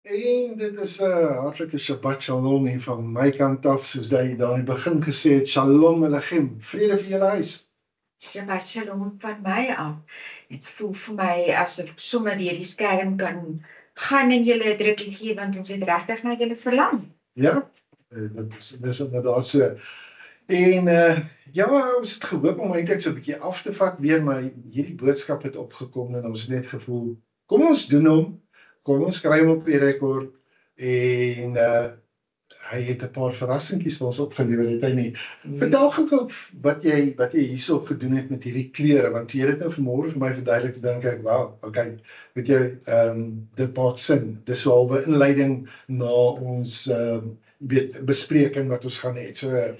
En dit is 'n hartlike Shabbat Shalom hier van my kant af, soos jy daar in die begin gesê het, Shalom Alechem, vrede vir julle huis. Shabbat Shalom van my af. Het voel vir my asof ek sommer deur die skerm kan gaan en julle 'n drukkie gee, want ons het regtig na julle verlang. Ja, dit is inderdaad so. En ja, ons het gehoop om eintlik so 'n bietjie af te vat weer, maar hierdie boodskap het opgekom en ons het net gevoel, kom ons doen hom. Kom ons skryf hom op die rekord en hy het 'n paar verrassingkies vir ons opgelewer, het hy nie. Vertel gou wat jy hierso gedoen het met hierdie kleure, want jy het dit nou vanmôre vir my verduidelik, te dink ek, wow, okay, weet jy, dit maak sin. Dis so 'n halwe inleiding na ons bespreking wat ons gaan hê. So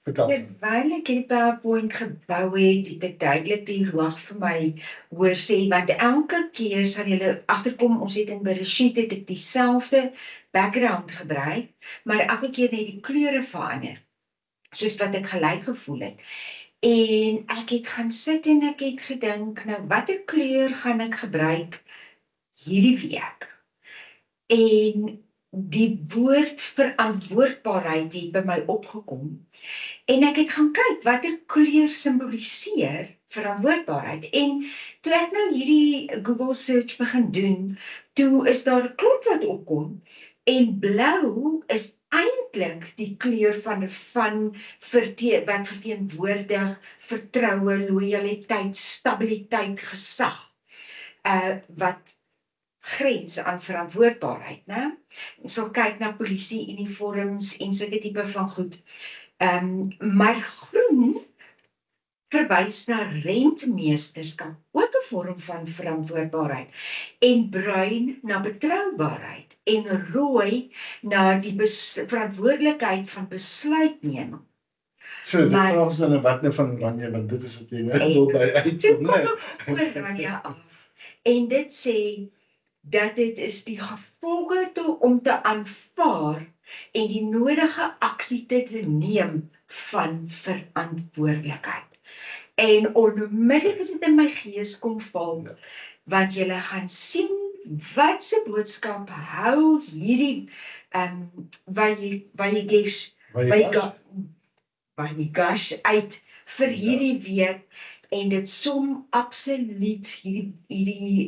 vertel. Terwyl ek hierdie PowerPoint gebou het ek duidelik die Ruach vir my hoor sê, want elke keer sal julle agterkom, ons het in Bereshit het ek dieselfde background gebruik, maar elke keer net die kleure verander, soos wat ek gelyk gevoel het. En ek het gaan sit en ek het gedink, nou watter kleur gaan ek gebruik hierdie week? En die woord verantwoordbaarheid het by my opgekom. En ek het gaan kyk, watter kleur simboliseer verantwoordbaarheid. En toe ek nou hierdie Google search begin doen, toe is daar 'n klomp wat opkom, en blou is eintlik die kleur wat verteenwoordig vertroue, lojaliteit, stabiliteit, gesag, wat grens aan verantwoordbaarheid, né? Ons sal kyk na polisie uniforms en sulke tipe van goed. Maar groen verwys na rentmeesterskap, ook 'n vorm van verantwoordbaarheid, en bruin na betroubaarheid, en rooi na die verantwoordelikheid van besluitneming. So, dit vraag ons dan wat nou van Oranje, want dit is wat jy net wil by uit. Toe kom ek oor Oranje af. En dit sê dat dit is die gevolge om te aanvaar en die nodige aksie te neem van verantwoordelikheid. En onmiddellik het dit in my gees kom val, want julle gaan sien wat se boodskap hou hierdie Vayigash uit vir hierdie week, en dit som absoluut hierdie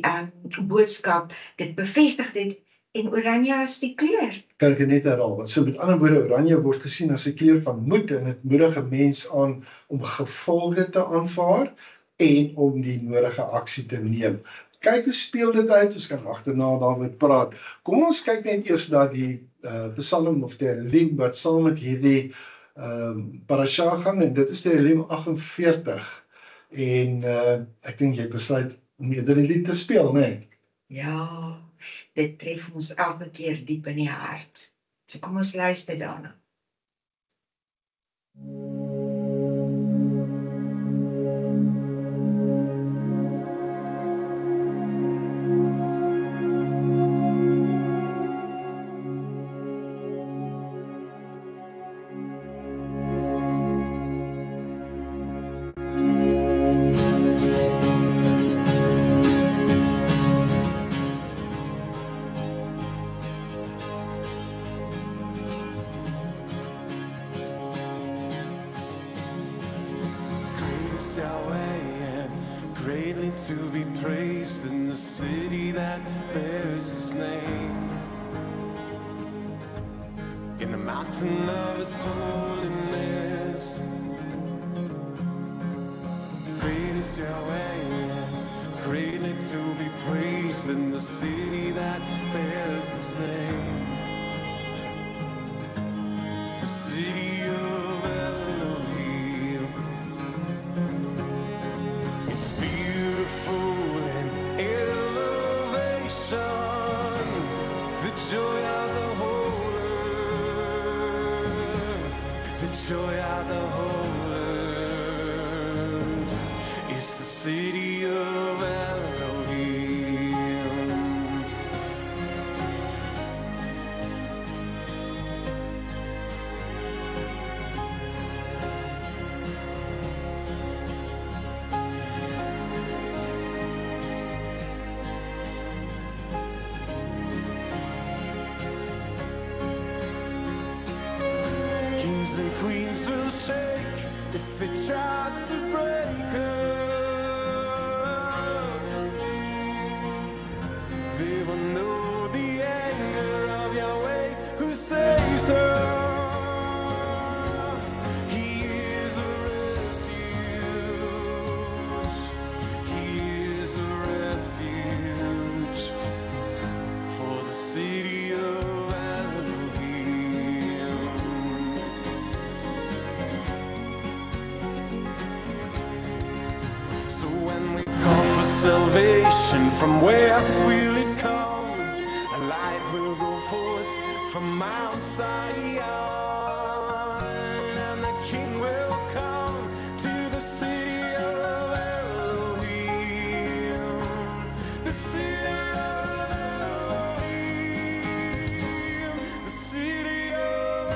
boodskap, dit bevestig dit, en oranje is die kleur. Kan ek dit net herhaal? So met ander woorde, oranje word gesien as 'n kleur van moed, en dit moedig 'n mens aan om gevolge te aanvaar en om die nodige aksie te neem. Kyk hoe speel dit uit, ons kan agterna daaroor praat. Kom ons kyk net eers na die Psalm of Tehillim wat saam met hierdie parasha gaan, en dit is Tehillim 48. En ek dink jy besluit om eerder die lied te speel, né? Ja, dit tref ons elke keer diep in die hart. So kom ons luister daarna. To be praised in the city that bears his name, in the mountain of his holiness. Great is Yahweh, greatly to be praised in the city that bears his name, the city of Elohim. joy of the whole earth is the city of Elohim. Kings and queens will shake if they try to break her. They will know the anger of Yahweh who saves her. He is a refuge. He is a refuge for the city of Elohim. So when we call for salvation, from where will it come? A light will go forth from Mount Zion, and the King will come to the city of Elohim. The city of Elohim. The city of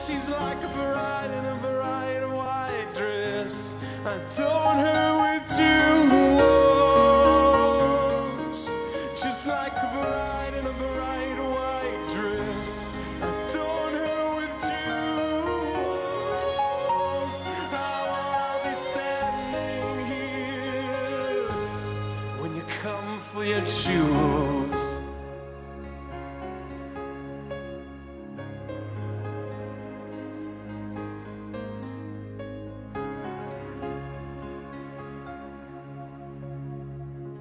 She's like a bride in a bright white dress, adorn her with jewels. Just like a bride in a bright white dress, adorn her with jewels. I wanna be standing here when you come for your jewels.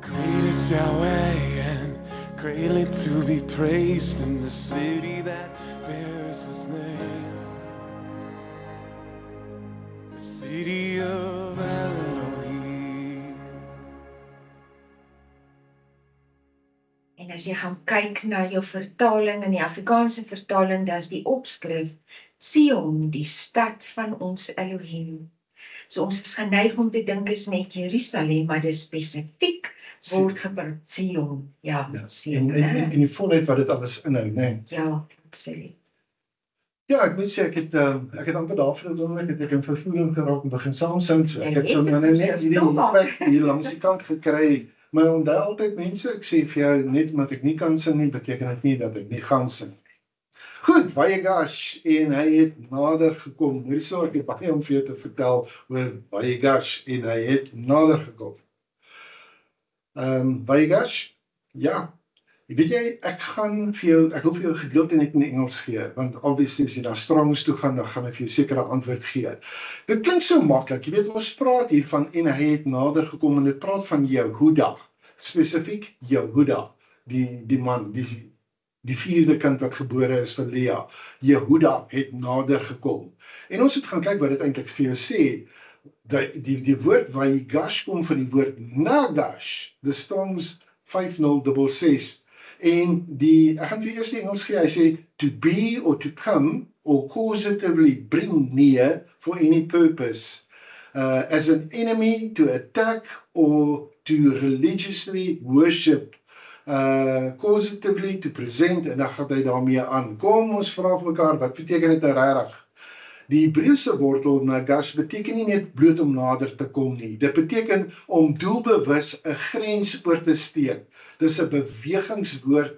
Great is Yahweh and greatly to be praised in the city that bears his name. The city of Elohim. En as jy gaan kyk na jou vertaling in die Afrikaanse vertaling, dan is die opskrif Sion, die stad van ons Elohim. So ons is geneig om te dink is net Jerusalem, maar dis spesifiek word gebruik Sion. Ja, Ja, Sion. en die volheid wat dit alles inhou, né? Ja, absoluut. Ja, ek moet sê ek het amper daarvan het ek in vervoering geraak en begin saam sing. So ek het so Ja, net jy het hierdie stilmaak. plek hier langs die kant gekry. Maar onthou altyd mense, ek sê vir jou net omdat ek nie kan sing nie, beteken dit nie dat ek nie gaan sing. Goed, Vayegash, en hy het nader gekom. Hierso ek het baie om vir jou te vertel oor Vayegash en hy het nader gekom. Vayegash, ja. Weet jy, ek wil vir jou gedeelte net in Engels gee, want obviously as jy na Strongs toe gaan, dan gaan ek vir jou sekere antwoord gee. Dit klink so maklik, jy weet, ons praat hier van en hy het nader gekom en dit praat van Jehuda, spesifiek Jehuda, die man, die vierde kind wat gebore is vir Lea. Jehuda het nader gekom. En ons moet gaan kyk wat dit eintlik vir jou sê. Die woord Vayegash kom van die woord Nagash, the Strongs 5066. En ek gaan vir eers die Engels gee, hy sê to be or to come or causatively bring near for any purpose, as an enemy to attack or to religiously worship, causatively to present, en dan gaan hy daarmee aan. Kom ons vra vir mekaar, wat beteken dit nou regtig? Die Hebreëse wortel Nagash beteken nie net bloot om nader te kom nie. Dit beteken om doelbewus 'n grens oor te steek. Dis 'n bewegingswoord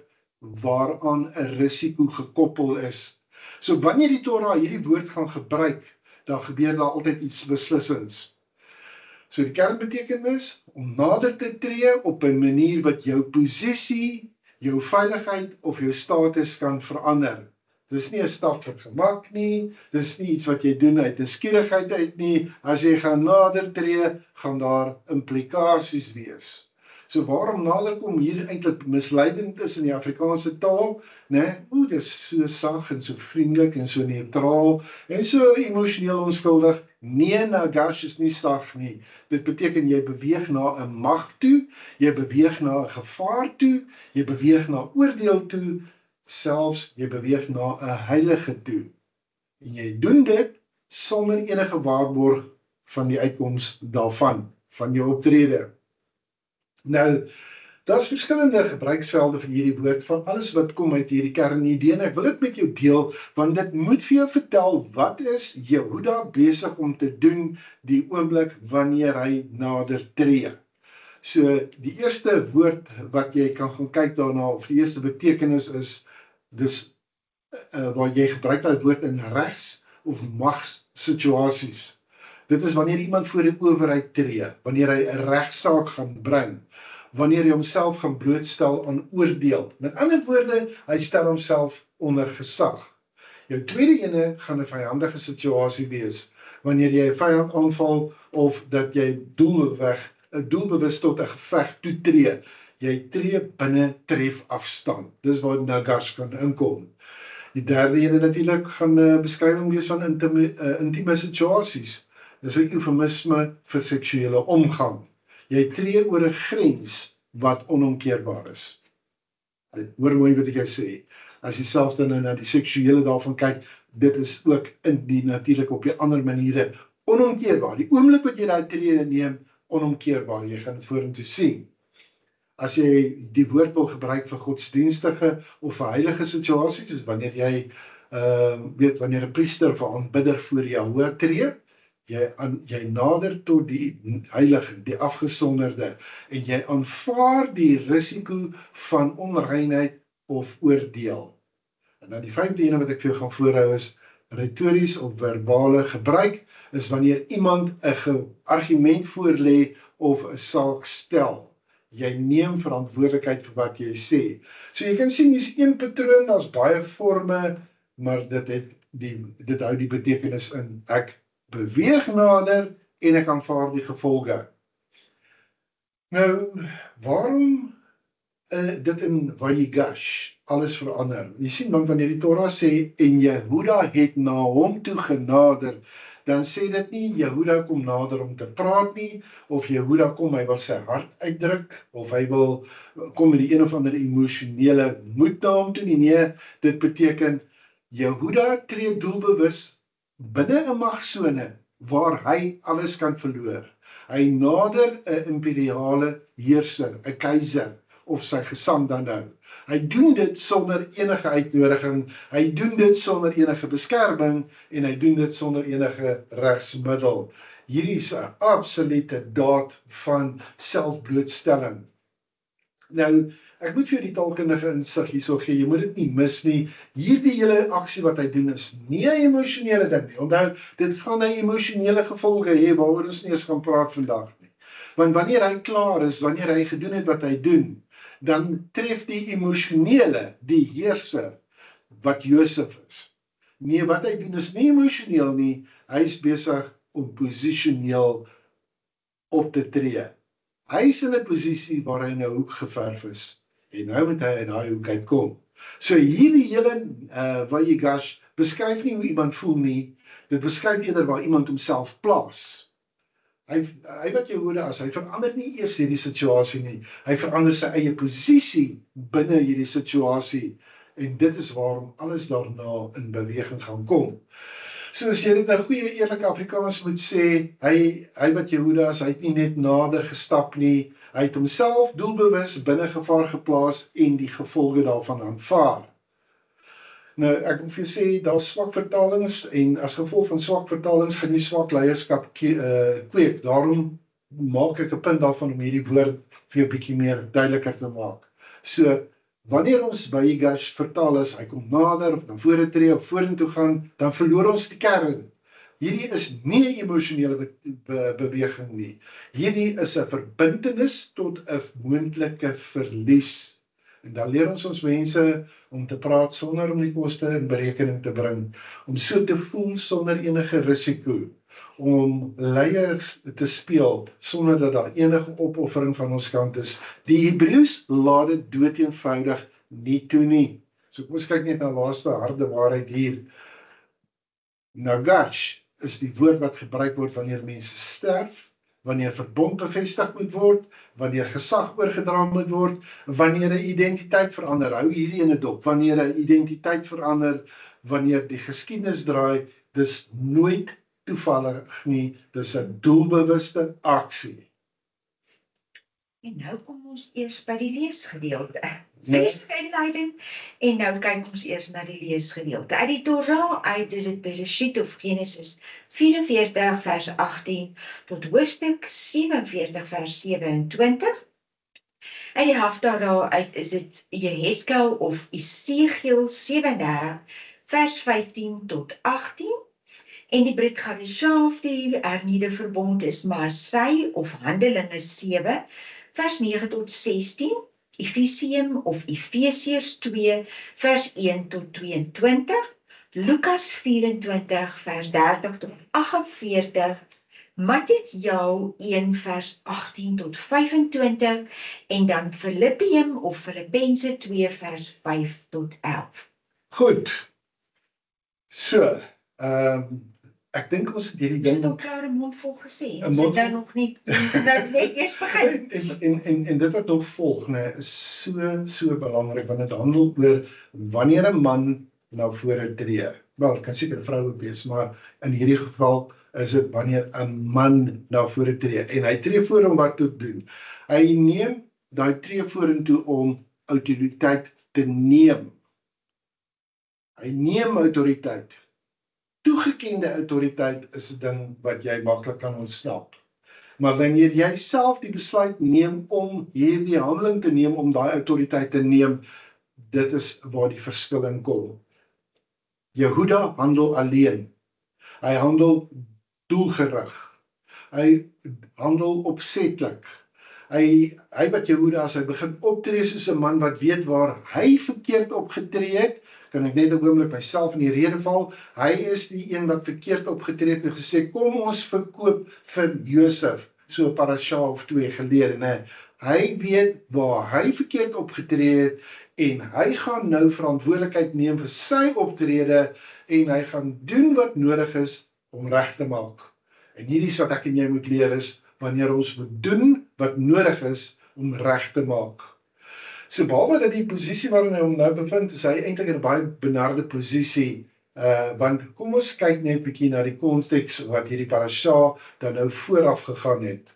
waaraan 'n risiko gekoppel is. So wanneer die Torah hierdie woord gaan gebruik, dan gebeur daar altyd iets beslissends. So die kernbetekenis om nader te tree op 'n manier wat jou posisie, jou veiligheid of jou status kan verander. Dis nie 'n stap vir gemak nie, dis nie iets wat jy doen uit 'n skierigheid uit nie. As jy gaan nader tree, gaan daar implikasies wees. So waarom nader kom hier eintlik misleidend is in die Afrikaanse taal, né? Dit is so sag en so vriendelik en so neutraal en so emosioneel onskuldig. Nee, Nagash is nie sag nie. Dit beteken jy beweeg na 'n mag toe, jy beweeg na 'n gevaar toe, jy beweeg na oordeel toe, selfs jy beweeg na 'n heilige toe. En jy doen dit sonder enige waarborg van die uitkoms daarvan, van jou optrede. Nou, daar's verskillende gebruiksvelde vir hierdie woord van alles wat kom uit hierdie kernidee en ek wil dit met jou deel want dit moet vir jou vertel wat is Jehuda besig om te doen die oomblik wanneer hy nader tree. So die eerste woord wat jy kan gaan kyk daarna of die eerste betekenis is dis waar jy gebruik daai woord in regs of magssituasies. Dit is wanneer iemand voor die owerheid tree, wanneer hy 'n regsaak gaan bring, wanneer hy homself gaan blootstel aan oordeel. Met ander woorde, hy stel homself onder gesag. Jou tweede ene gaan 'n vyandige situasie wees, wanneer jy 'n vyand aanval of dat jy doelbewus tot 'n geveg toetree. Jy tree binne trefafstand. Dis waar Nagash kan inkom. Die derde ene natuurlik gaan 'n beskrywing wees van intieme situasies. Dis 'n eufemisme vir seksuele omgang. Jy tree oor 'n grens wat onomkeerbaar is. Hoor mooi wat ek jou sê. As jy self dan na die seksuele daarvan kyk, dit is ook in die natuurlik op die ander maniere onomkeerbaar. Die oomblik wat jy daai tree neem, onomkeerbaar. Jy gaan dit vorentoe sien. As jy die woord wil gebruik vir godsdienstige of vir heilige situasies, soos wanneer jy wanneer 'n priester of 'n aanbidder voor Jahwe tree, jy nader tot die heilige, die afgesonderde, en jy aanvaar die risiko van onreinheid of oordeel. En dan die vyfde ene wat ek vir jou gaan voorhou is retories of verbale gebruik, is wanneer iemand 'n argument voorlê of 'n saak stel. Jy neem verantwoordelikheid vir wat jy sê. So jy kan sien, hier's een patroon, daar's baie forme, maar dit hou die betekenis in. Ek beweeg nader en ek aanvaar die gevolge. Nou, waarom dit in Vayigash alles verander? Jy sien, want wanneer die Torah sê, en Jehuda het na hom toe genader, dan sê dit nie, Jehuda kom nader om te praat nie, of Jehuda kom, hy wil sy hart uitdruk, of hy wil kom met die een of ander emosionele moed na hom toe nie. Nee, dit beteken, Jehuda tree doelbewus binne 'n magsone, waar hy alles kan verloor. Hy nader 'n imperiale heerser, 'n keiser, of sy gesant dan nou. Hy doen dit sonder enige uitnodiging, hy doen dit sonder enige beskerming, en hy doen dit sonder enige regsmiddel. Hierdie is 'n absolute daad van selfblootstelling. Nou, ek moet vir die taalkundige insig hierso gee, jy moet dit nie mis nie. Hierdie hele aksie wat hy doen is nie 'n emosionele ding nie. Onthou, dit gaan 'n emosionele gevolge hê waaroor ons nie eens gaan praat vandag nie. Want wanneer hy klaar is, wanneer hy gedoen het wat hy doen, dan tref die emosionele die heerser wat Josef is. Nee, wat hy doen is nie emosioneel nie, hy is besig om posisioneel op te tree. Hy is in 'n posisie waar hy in 'n hoek geverf is, en nou moet hy uit daai hoek uitkom. So hierdie hele Vayigash beskryf nie hoe iemand voel nie, dit beskryf eerder waar iemand homself plaas. Hy wat Jehuda is, hy verander nie eers hierdie situasie nie, hy verander sy eie posisie binne hierdie situasie, en dit is waarom alles daarna in beweging gaan kom. So as jy dit in goeie eerlike Afrikaans moet sê, hy wat Jehuda is, hy het nie net nader gestap nie, hy het homself doelbewus binne gevaar geplaas en die gevolge daarvan aanvaar. Nou, ek wil vir jou sê, daar is swak vertalings, en as gevolg van swak vertalings gaan jy swak leierskap kweek. Daarom maak ek 'n punt daarvan om hierdie woord vir jou bietjie meer duideliker te maak. So, wanneer ons Vayigash vertaal is, hy kom nader, of dan vorentree, of vorentoe gaan, dan verloor ons die kern. Hierdie is nie 'n emosionele beweging nie. Hierdie is 'n verbintenis tot 'n moontlike verlies. En dan leer ons mense om te praat sonder om die koste in berekening te bring, om so te voel sonder enige risiko. om leiers te speel sonder dat daar enige opoffering van ons kant is. Die Hebreëus laat dit doeteenvoudig nie toe nie. So kom ons kyk net na laaste harde waarheid hier. Nagash is die woord wat gebruik word wanneer mense sterf, wanneer verbond bevestig moet word, wanneer gesag oorgedra moet word, wanneer 'n identiteit verander. Hou hierdie ene dop, wanneer 'n identiteit verander, wanneer die geskiedenis draai, dis nooit toevallig nie, dis 'n doelbewuste aksie. En nou kom ons eers by die leesgedeelte. Vreeslike inleiding, en nou kyk ons eers na die leesgedeelte. Uit die Torah uit is dit Bereshit of Genesis 44 vers 18 tot hoofstuk 47 vers 27. Uit die Haftarah uit is dit Jeheskel of Esegiel 37 vers 15 tot 18. En die Brit Hadashah of die hernieuwde verbond is Maasai of Handelinge 7 vers 9 tot 16. Efesium of Efesiërs 2 vers 1 tot 22. Lukas 24 vers 30 tot 48. Matteus 1 vers 18 tot 25 en dan Filippium of Filippense 2 vers 5 tot 11. Goed, so, ek dink ons het hierdie Is dit ding al klaar 'n mond vol gesê? Een Ons mond het nou nog nie, nou net eers begin. en dit wat nog volg, is so belangrik, want dit handel oor wanneer 'n man na vore tree. Wel, het kan seker 'n vrou ook wees, maar in hierdie geval is dit wanneer 'n man na vore tree. En hy tree voor om wat te doen. Hy neem daai tree vorentoe om autoriteit te neem. Hy neem autoriteit. Toegekende autoriteit is 'n ding wat jy maklik kan ontsnap. Maar wanneer jy self die besluit neem om hierdie handeling te neem, om daai autoriteit te neem, dit is waar die verskil in kom. Jehuda handel alleen. Hy handel doelgerig. Hy handel opsetlik. Hy wat Jehuda is, hy begin optree soos 'n man wat weet waar hy verkeerd opgetree het. Kan ek net 'n oomblik myself in die rede val? Hy is die een wat verkeerd opgetree het en gesê, kom ons verkoop vir Josef, so 'n parasha of 2 gelede, né? Hy weet waar hy verkeerd opgetree het en hy gaan nou verantwoordelikheid neem vir sy optrede en hy gaan doen wat nodig is om reg te maak. En hierdie is wat ek en jy moet leer is, wanneer ons moet doen wat nodig is om reg te maak. So behalwe dat die posisie waarin hy hom nou bevind, is hy eintlik in 'n baie benarde posisie, want kom ons kyk net 'n bietjie na die konteks wat hierdie parasha dan nou vooraf gegaan het.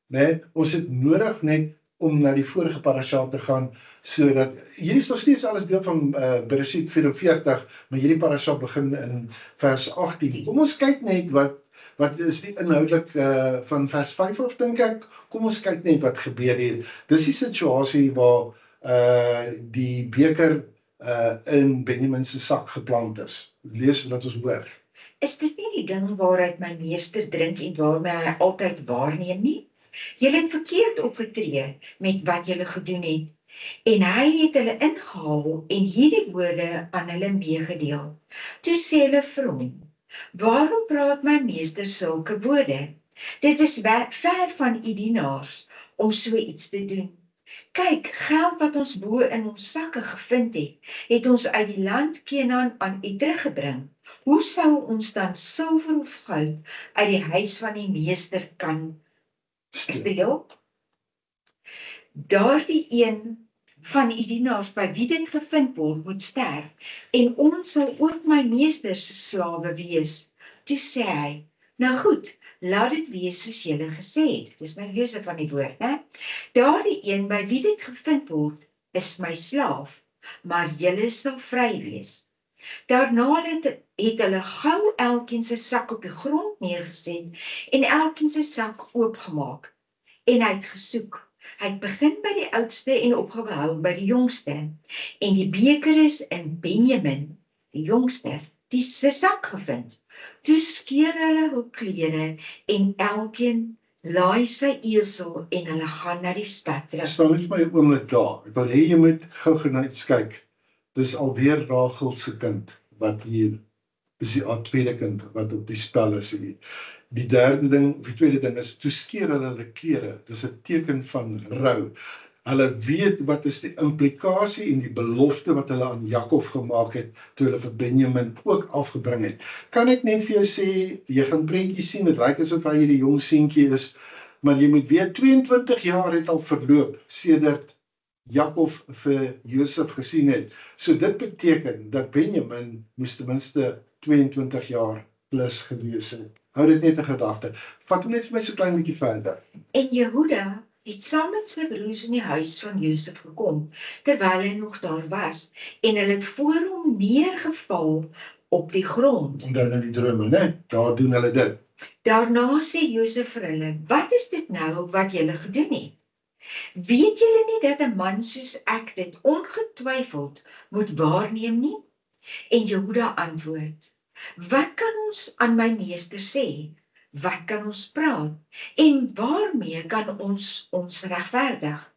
Nee, ons het nodig net om na die vorige parasha te gaan, sodat hierdie is nog steeds alles deel van Bereshit 44, maar hierdie parasha begin in vers 18. Kom ons kyk net wat is die inhoudelik van vers 5 af, dink ek. Kom ons kyk net wat gebeur hier. Dis die situasie waar die beker in Benjamin se sak geplant is. Lees wat ons hoor. Is dit nie die ding waaruit my meester drink en waarmee hy altyd waarneem nie? Julle het verkeerd opgetree met wat julle gedoen het. En hy het hulle ingehaal en hierdie woorde aan hulle meegedeel. Toe sê hulle vir hom, waarom praat my meester sulke woorde? Dit is ver van u dienaars om so iets te doen. Kyk, geld wat ons bo in ons sakke gevind het, het ons uit die land Kenaan aan u teruggebring. Hoe sou ons dan silwer of goud uit die huis van die meester kan steel? Daardie een van die dienaars by wie dit gevind word, moet sterf, en ons sal ook my meester se slawe wees. Toe sê hy, nou goed, laat dit wees soos julle gesê het. Dis nou Josef van die woord, hè? Daardie een by wie dit gevind word, is my slaaf, maar julle sal vry wees. Daarna het hulle gou elkeen sy sak op die grond neergeset en elkeen sy sak oopgemaak. En hy het gesoek. Hy het begin by die oudste en opgehou by die jongste. En die beker is in Benjamin, die jongste, die sy sak gevind. Toe skeur hulle hul klere en elkeen laai sy esel en hulle gaan na die stad terug. Staan net vir my 'n oomblik daar. Ek wil hê jy moet gou net kyk. Dis alweer Rachel se kind wat hier is, die tweede kind wat op die spel is hier. Die derde ding, of die tweede ding is, toe skeer hulle klere. Dis 'n teken van rou. Hulle weet wat is die implikasie en die belofte wat hulle aan Jakob gemaak het, toe hulle vir Benjamin ook afgebring het. Kan ek net vir jou sê, jy gaan prentjies sien, dit lyk asof hy hierdie jong seentjie is, maar jy moet weet, 22 jaar het al verloop, sedert Jakob vir Josef gesien het. So dit beteken, dat Benjamin moes ten minste 22 jaar plus gewees het. Hou dit net in gedagte. Vat hom net vir my so klein bietjie verder. En Jehuda het saam met sy broers in die huis van Josef gekom, terwyl hy nog daar was, en hulle het voor hom neergeval op die grond. En dan in die drome, né? Daar doen hulle dit. Daarna sê Josef vir hulle, wat is dit nou wat julle gedoen het? Weet julle nie dat 'n man soos ek dit ongetwyfeld moet waarneem nie? En Jehuda antwoord, wat kan ons aan my meester sê? Wat kan ons praat? En waarmee kan ons regverdig?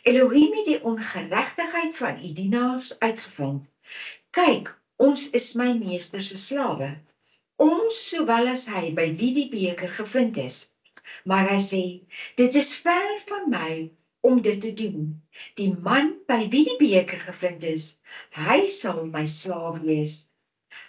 Elohim het die ongeregtigheid van u dienaars uitgevind. Kyk, ons is my meester se slawe. Ons sowel as hy by wie die beker gevind is. Maar hy sê, dit is ver van my om dit te doen. Die man by wie die beker gevind is, hy sal my slaaf wees.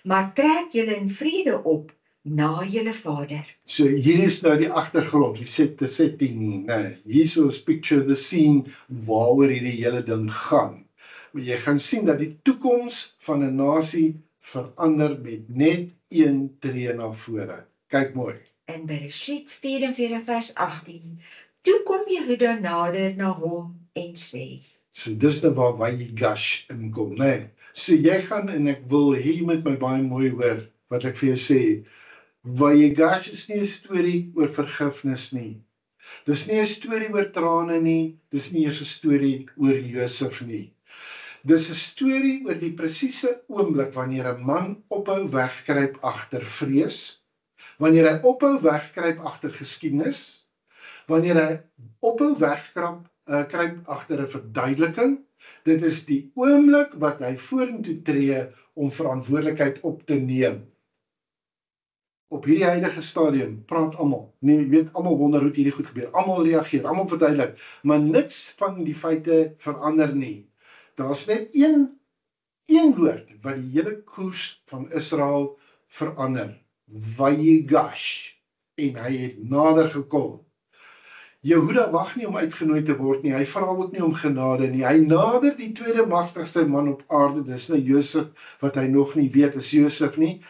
Maar trek julle in vrede op na julle vader. So hier is nou die agtergrond, die setting, nee, hier is picture the scene waaroor hierdie hele ding gaan. Maar jy gaan sien dat die toekoms van 'n nasie verander met net een tree na vore. Kyk mooi. In Bereshit 44 vers 18, toe kom Jehuda nader na hom en sê, So dis nou waar Vayigash inkom, né? So jy gaan, en ek wil hier met my baie mooi hoor, wat ek vir jou sê, Vayigash is nie 'n storie oor vergifnis nie. Dis nie 'n storie oor trane nie, dis nie eers 'n storie oor Josef nie. Dis 'n storie oor die presiese oomblik wanneer 'n man ophou wegkruip agter vrees, wanneer hy ophou wegkruip agter geskiedenis, wanneer hy ophou wegkruip agter 'n verduideliking. Dit is die oomblik wat hy vorentoe tree om verantwoordelikheid op te neem. Op hierdie huidige stadium praat almal. Nee, jy weet, almal wonder hoe hierdie goed gebeur. Almal reageer, almal verduidelik, maar niks van die feite verander nie. Daar's net een woord wat die hele koers van Israel verander. Vayigash. En hy het nader gekom. Jehuda wag nie om uitgenooi te word nie, hy vra ook nie om genade nie. Hy nader die tweede magtigste man op aarde, dis nou Josef, wat hy nog nie weet is Josef nie.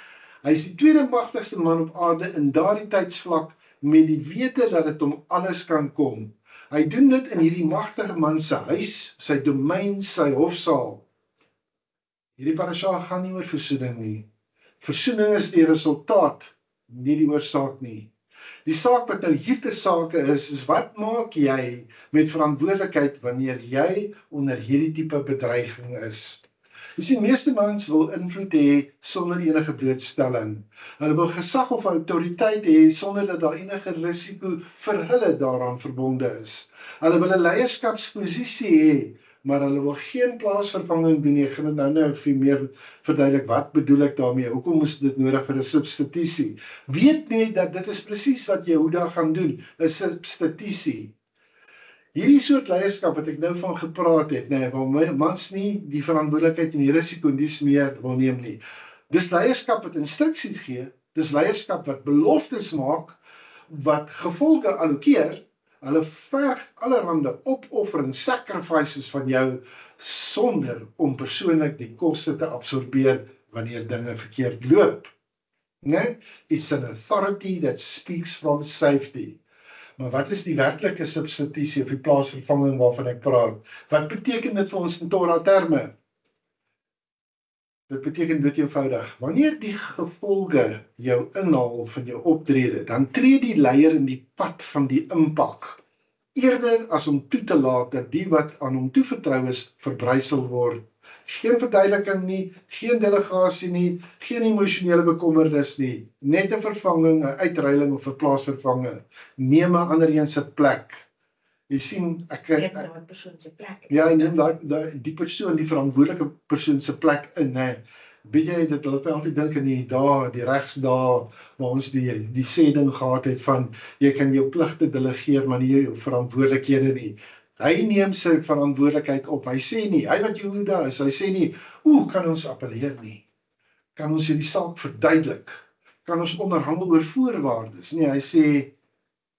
Hy is die tweede magtigste man op aarde in daardie tydsvlak, met die wete dat dit om alles kan kom. Hy doen dit in hierdie magtige man se huis, sy domein, sy hofsaal. Hierdie parasha gaan nie oor versoening nie. Versoening is die resultaat, nie die oorsaak nie. Die saak wat nou hier ter sake is wat maak jy met verantwoordelikheid wanneer jy onder hierdie tipe bedreiging is? Jy sien, meeste mans wil invloed hê sonder enige blootstelling. Hulle wil gesag of autoriteit hê sonder dat daar enige risiko vir hulle daaraan verbonde is. Hulle wil 'n leierskapsposisie hê, maar hulle wil geen plaasvervanging doen nie. Ek gaan dit nou vir meer verduidelik, wat bedoel ek daarmee? Hoekom is dit nodig vir 'n substitusie? Weet net dat dit is presies wat Jehuda gaan doen, 'n substitusie. Hierdie soort leierskap wat ek nou van gepraat het, waar mans nie die verantwoordelikheid en die risiko en dies meer wil neem nie. Dis leierskap wat instruksies gee, dis leierskap wat beloftes maak, wat gevolge allokeer. Hulle verg allerhande opofferings, sacrifices van jou, sonder om persoonlik die koste te absorbeer wanneer dinge verkeerd loop. Nee? It's an authority that speaks from safety. Maar wat is die werklike substitusie of die plaasvervanging waarvan ek praat? Wat beteken dit vir ons in Torah terme? Dit beteken dood eenvoudig, wanneer die gevolge jou inhaal van jou optrede, dan tree die leier in die pad van die impak, eerder as om toe te laat dat die wat aan hom toevertrou is, verbrysel word. Geen verduideliking nie, geen delegasie nie, geen emosionele bekommernis nie, net 'n vervanging, 'n uitruiling of 'n plaasvervanging. Neem 'n ander een se plek. Jy sien, neem daai persoon se plek. Ja, neem die persoon, die verantwoordelike persoon se plek in, weet jy, dit laat my altyd dink in die dae, die regsdae, waar ons die sê ding gehad het van, jy kan jou pligte delegeer, maar nie jou verantwoordelikhede nie. Hy neem sy verantwoordelikheid op, hy sê nie, hy wat Jehuda is, hy sê nie, kan ons appelleer nie, kan ons hierdie saak verduidelik, kan ons onderhandel oor voorwaardes, nie, hy sê,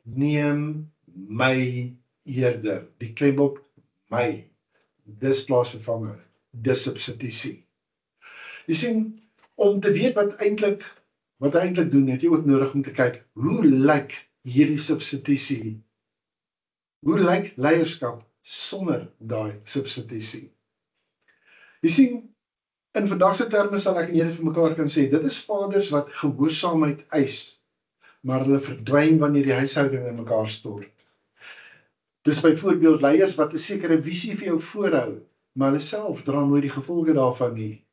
neem my eerder, die klem op my, dis plaasvervanger, dis substitusie. Jy sien, om te weet wat hy eintlik doen, het jy ook nodig om te kyk, hoe lyk hierdie substitusie? Hoe lyk leierskap sonder daai substitusie? Jy sien, in vandagse terme sal ek en julle vir mekaar kan sê, dit is vaders wat gehoorsaamheid eis, maar hulle verdwyn wanneer die huishouding in mekaar stort. Dis byvoorbeeld leiers wat 'n sekere visie vir jou voorhou, maar hulle self dra nooit die gevolge daarvan nie.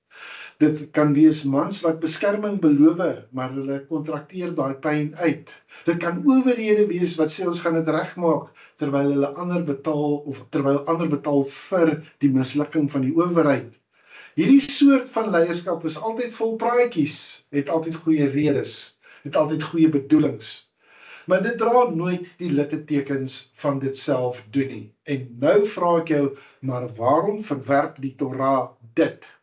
Dit kan wees mans wat beskerming beloof, maar hulle kontrakteer daai pyn uit. Dit kan owerhede wees wat sê ons gaan dit regmaak, terwyl ander betaal vir die mislukking van die owerheid. Hierdie soort van leierskap is altyd vol praatjies, het altyd goeie redes, het altyd goeie bedoelings. Maar dit dra nooit die littekens van dit self doen nie. En nou vra ek jou, maar waarom verwerp die Torah dit?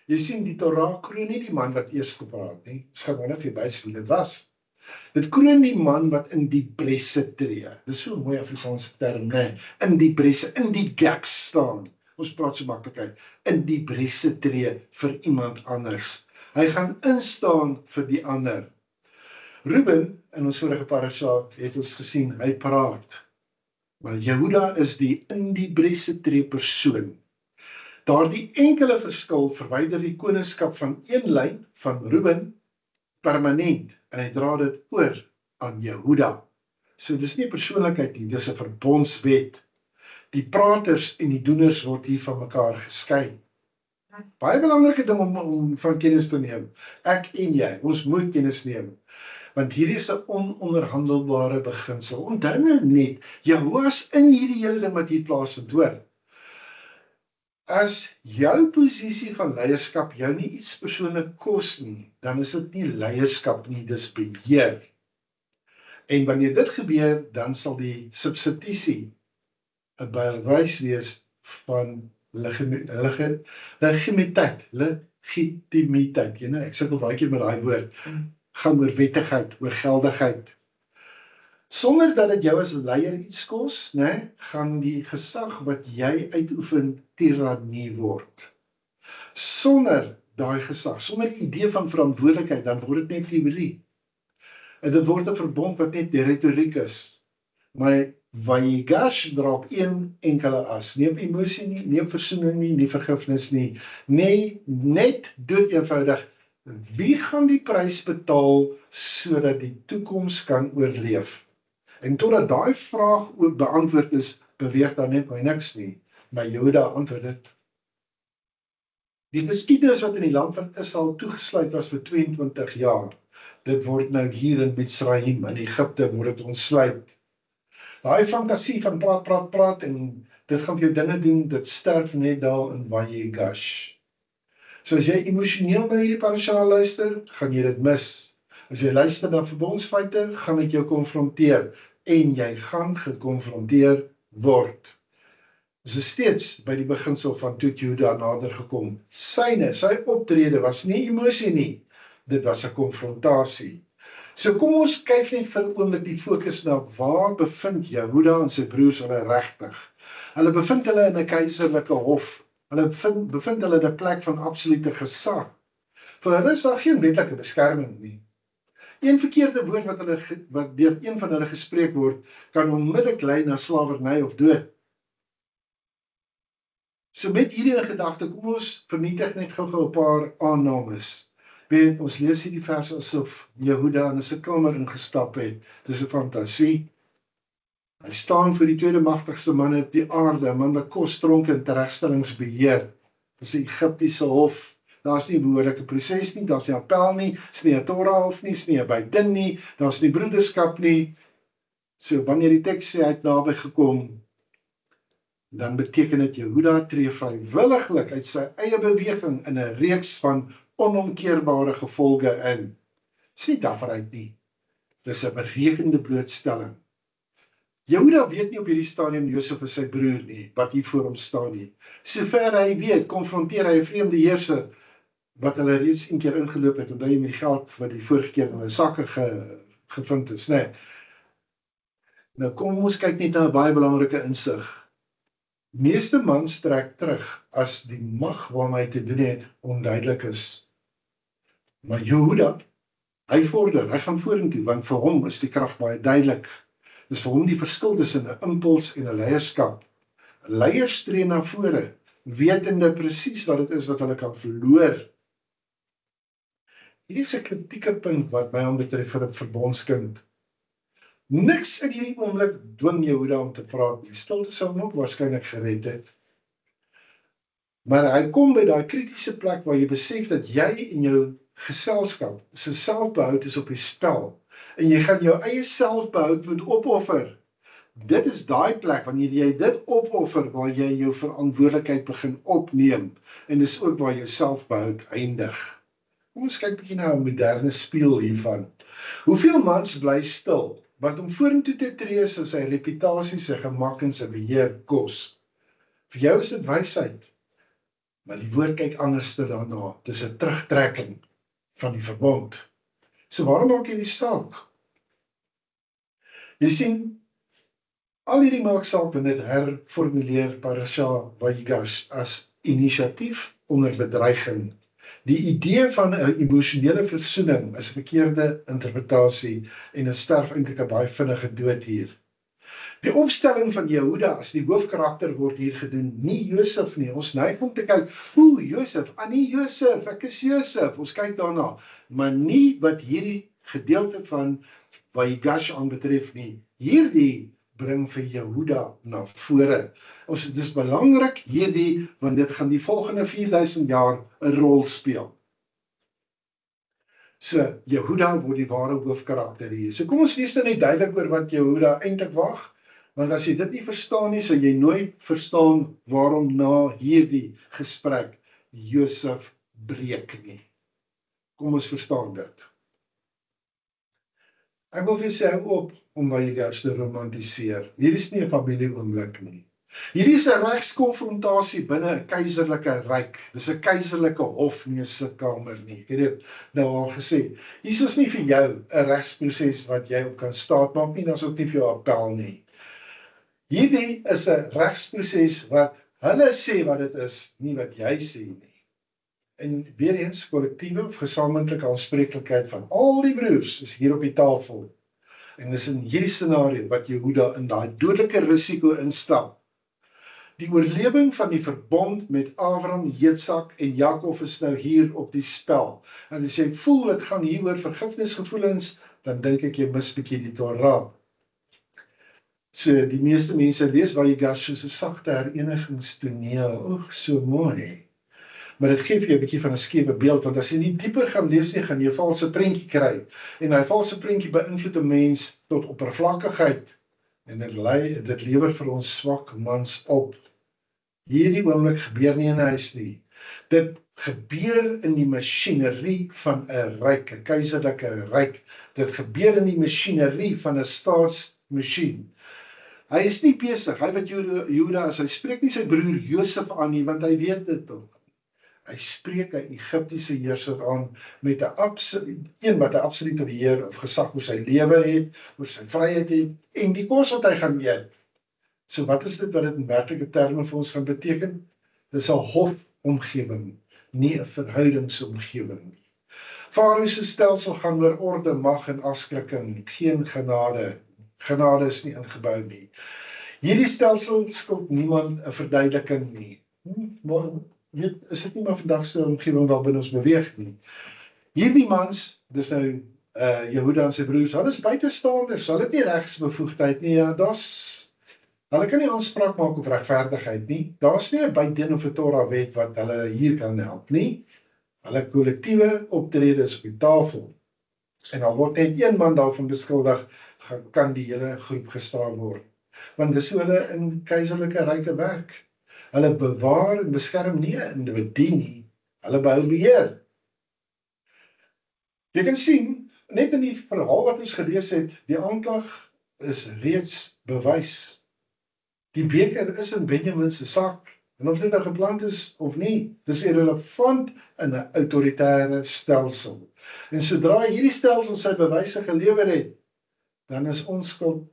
Jy sien, die Torah kroon nie die man wat eers gepraat nie. Dis gaan nou vir jou wys wie dit was. Dit kroon die man wat in die bresse tree. Dis so 'n mooi Afrikaanse term, né? In die bresse, in die gaps staan. Ons praat so maklik uit. In die bresse tree vir iemand anders. Hy gaan instaan vir die ander. Reuben, in ons vorige parasha, het ons gesien, hy praat. Maar Jehuda is die in die bresse tree persoon. Daardie enkele verskil verwyder die koningskap van een lyn, van Reuben, permanent, en hy dra dit oor aan Jehuda. So dis nie 'n persoonlikheid nie, dis 'n verbondswet. Die praters en die doeners word hier van mekaar geskei. Baie belangrike ding om van kennis te neem. Ek en jy, ons moet kennis neem. Want hierdie is 'n ononderhandelbare beginsel. Onthou nou net, Jehovah is in hierdie hele ding wat hier plaasvind, hoor. As jou posisie van leierskap jou nie iets persoonlik kos nie, dan is dit nie leierskap nie, dis beheer. En wanneer dit gebeur, dan sal die substitusie 'n bewys wees van legitimiteit. Ek sukkel baie keer met daai woord. Gaan oor wettigheid, oor geldigheid. Sonder dat dit jou as leier iets kos, né, gaan die gesag wat jy uitoefen tirannie word. Sonder daai gesag, sonder die idee van verantwoordelikheid, dan word dit net teorie. En dit word 'n verbond wat net die retoriek is. Maar Vayigash dra op een enkele as, nie op emosie nie, nie op versoening nie, nie vergifnis nie. Nee, net dood eenvoudig. Wie gaan die prys betaal sodat die toekoms kan oorleef? En totdat daai vraag ook beantwoord is, beweeg daar net my niks nie. Maar Jehuda antwoord dit. Die geskiedenis wat in die land van Israel toegesluit was vir 22 jaar, dit word nou hier in Mitzrayim, in Egipte word dit ontsluit. Daai fantasie van praat en dit gaan vir jou dinge doen, dit sterf net daar in Vayigash. So as jy emosioneel na hierdie parasha luister, gaan jy dit mis. As jy luister na verbondsfeite, gaan ek jou konfronteer. En jy gaan gekonfronteer word. Ons is steeds by die beginsel van toe Jehuda nader gekom. Sy optrede was nie emosie nie. Dit was 'n konfrontasie. So kom ons kyk net vir 'n oomblik die fokus na waar bevind Jehuda en sy broers hulle regtig. Hulle bevind hulle in 'n keiserlike hof. Hulle bevind hulle in 'n plek van absolute gesag. Vir hulle is daar geen wetlike beskerming nie. Een verkeerde woord wat deur een van hulle gespreek word, kan onmiddellik lei na slawerny of dood. So met hierdie in gedagte, kom ons vernietig net gou-gou 'n paar aannames. Weet, ons lees hierdie vers asof Jehuda in 'n sitkamer ingestap het. Dis 'n fantasie. Hy staan vir die tweede magtigste man op die aarde, 'n man wat kos, dronk en teregstellings beheer. Dis die Egiptiese hof. Daar's nie 'n behoorlike proses nie, daar's nie appel nie, is nie 'n Torah hof nie, is nie 'n bydin nie, daar's nie broederskap nie. So wanneer die teks sê hy het naby gekom, dan beteken dit Jehuda tree vrywilliglik uit sy eie beweging in 'n reeks van onomkeerbare gevolge in. Dis nie dapperheid nie, dis 'n berekende blootstelling. Jehuda weet nie op hierdie stadium Josef is sy broer nie, wat hier voor hom staan nie. Sover hy weet, konfronteer hy 'n vreemde heerser, wat hulle reeds een keer ingeloop het, onthou jy met die geld wat die vorige keer in hulle sakke gevind is, né? Nou kom ons kyk net na 'n baie belangrike insig. Meeste mans trek terug as die mag waarmee hy te doen het onduidelik is. Maar Jehuda, hy vorder, hy gaan vorentoe, want vir hom is die krag baie duidelik. Dis vir hom die verskil tussen 'n impuls en 'n leierskap. 'n Leier stree na vore, wetende presies wat dit is wat hulle kan verloor. Hierdie is 'n kritieke punt wat my aanbetref vir 'n verbondskind. Niks in hierdie oomblik dwing Jehuda om te praat nie. Stilte sou hom ook waarskynlik gered het. Maar hy kom by daai kritiese plek waar jy besef dat jy en jou geselskap se selfbehoud is op die spel. En jy gaan jou eie selfbehoud moet opoffer. Dit is daai plek wanneer jy dit opoffer waar jy jou verantwoordelikheid begin opneem. En dis ook waar jou selfbehoud eindig. Kom ons kyk 'n bietjie na 'n moderne spieël hiervan. Hoeveel mans bly stil? Want om vorentoe te tree is sy reputasie, sy gemak en sy beheer kos. Vir jou is dit wysheid. Maar die woord kyk anders daarna. Dis 'n terugtrekking van die verbond. So waarom maak jy die saak? Jy sien, al hierdie maak saak wanneer dit herformuleer Parasha Vayigash as inisiatief onder bedreiging. Die idee van 'n emosionele versoening is 'n verkeerde interpretasie en dit sterf eintlik 'n baie vinnige dood hier. Die opstelling van Jehuda as die hoofkarakter word hier gedoen, nie Josef nie. Ons neig om te kyk, Josef, nie Josef, ek is Josef. Ons kyk daarna, maar nie wat hierdie gedeelte van Vayigash aanbetref nie. Hierdie bring vir Jehuda na vore. Dis belangrik hierdie, want dit gaan die volgende 4000 jaar 'n rol speel. So, Jehuda word die ware hoofkarakter hier. So kom ons wees nou net duidelik oor wat Jehuda eintlik wag, want as jy dit nie verstaan nie, sal jy nooit verstaan waarom na hierdie gesprek Josef breek nie. Kom ons verstaan dit. Ek wil vir sê hou op om Vayigash te romantiseer. Hierdie is nie 'n familieoomblik nie. Hierdie is 'n regskonfrontasie binne 'n keiserlike ryk. Dis 'n keiserlike hof, nie 'n sitkamer nie. Ek het dit nou al gesê. Hier is nie vir jou 'n regsproses wat jy op kan staatmaak nie, dan is ook nie vir jou appel nie. Hierdie is 'n regsproses wat hulle sê wat dit is, nie wat jy sê nie. En weer eens, kollektiewe of gesamentlike aanspreeklikheid van al die broers is hier op die tafel. En dis in hierdie scenario wat Jehuda in daai dodelike risiko instap. Die oorlewing van die verbond met Abraham, Jitsak en Jakob is nou hier op die spel. En as jy voel dit gaan hier oor vergifnisgevoelens, dan dink ek jy mis 'n bietjie die Torah. So die meeste mense lees Vayigash soos 'n sagte herenigingstoneel. Oeg, so mooi. Maar dit gee vir jou 'n bietjie van 'n skewe beeld, want as jy nie dieper gaan lees nie, gaan jy 'n valse prentjie kry. En daai valse prentjie beïnvloed 'n mens tot oppervlakkigheid. En dit lewer vir ons swak mans op. Hierdie oomblik gebeur nie in 'n huis nie. Dit gebeur in die masjinerie van 'n ryk, 'n keiserlike ryk. Dit gebeur in die masjinerie van 'n staatsmasjien. Hy is nie besig, hy wat Jehuda is, hy spreek nie sy broer Josef aan nie, want hy weet dit ook. Hy spreek 'n Egiptiese heerser aan met 'n wat 'n absolute beheer of gesag oor sy lewe het, oor sy vryheid het en die kos wat hy gaan eet. So wat is dit wat dit in werklike terme vir ons gaan beteken? Dis 'n hofomgewing, nie 'n verhoudingsomgewing nie. Farao se stelsel gaan oor orde, mag en afskrikking, geen genade. Genade is nie ingebou nie. Hierdie stelsel skuld niemand 'n verduideliking nie. Maar is dit nie maar vandag se omgewing waarbinne ons beweeg nie. Hierdie mans, dis nou Jehuda en sy broers, hulle is buitestanders, hulle het nie regsbevoegdheid nie. Ja, hulle kan nie aanspraak maak op regverdigheid nie. Daar's nie 'n buitdien of 'n Torah wet wat hulle hier kan help nie. Hulle kollektiewe optrede is op die tafel. En al word net een man daarvan beskuldig, kan die hele groep gestraaf word. Want dis hoe hulle in keiserlike ryke werk. Hulle bewaar en beskerm nie 'n individu nie, hulle behou beheer. Jy kan sien, net in die verhaal wat ons gelees het, die aanklag is reeds bewys. Die beker is in Benjamin se sak, en of dit nou geplant is of nie, dis irrelevant in 'n autoritaire stelsel. En sodra hierdie stelsel sy bewyse gelewer het, dan is onskuld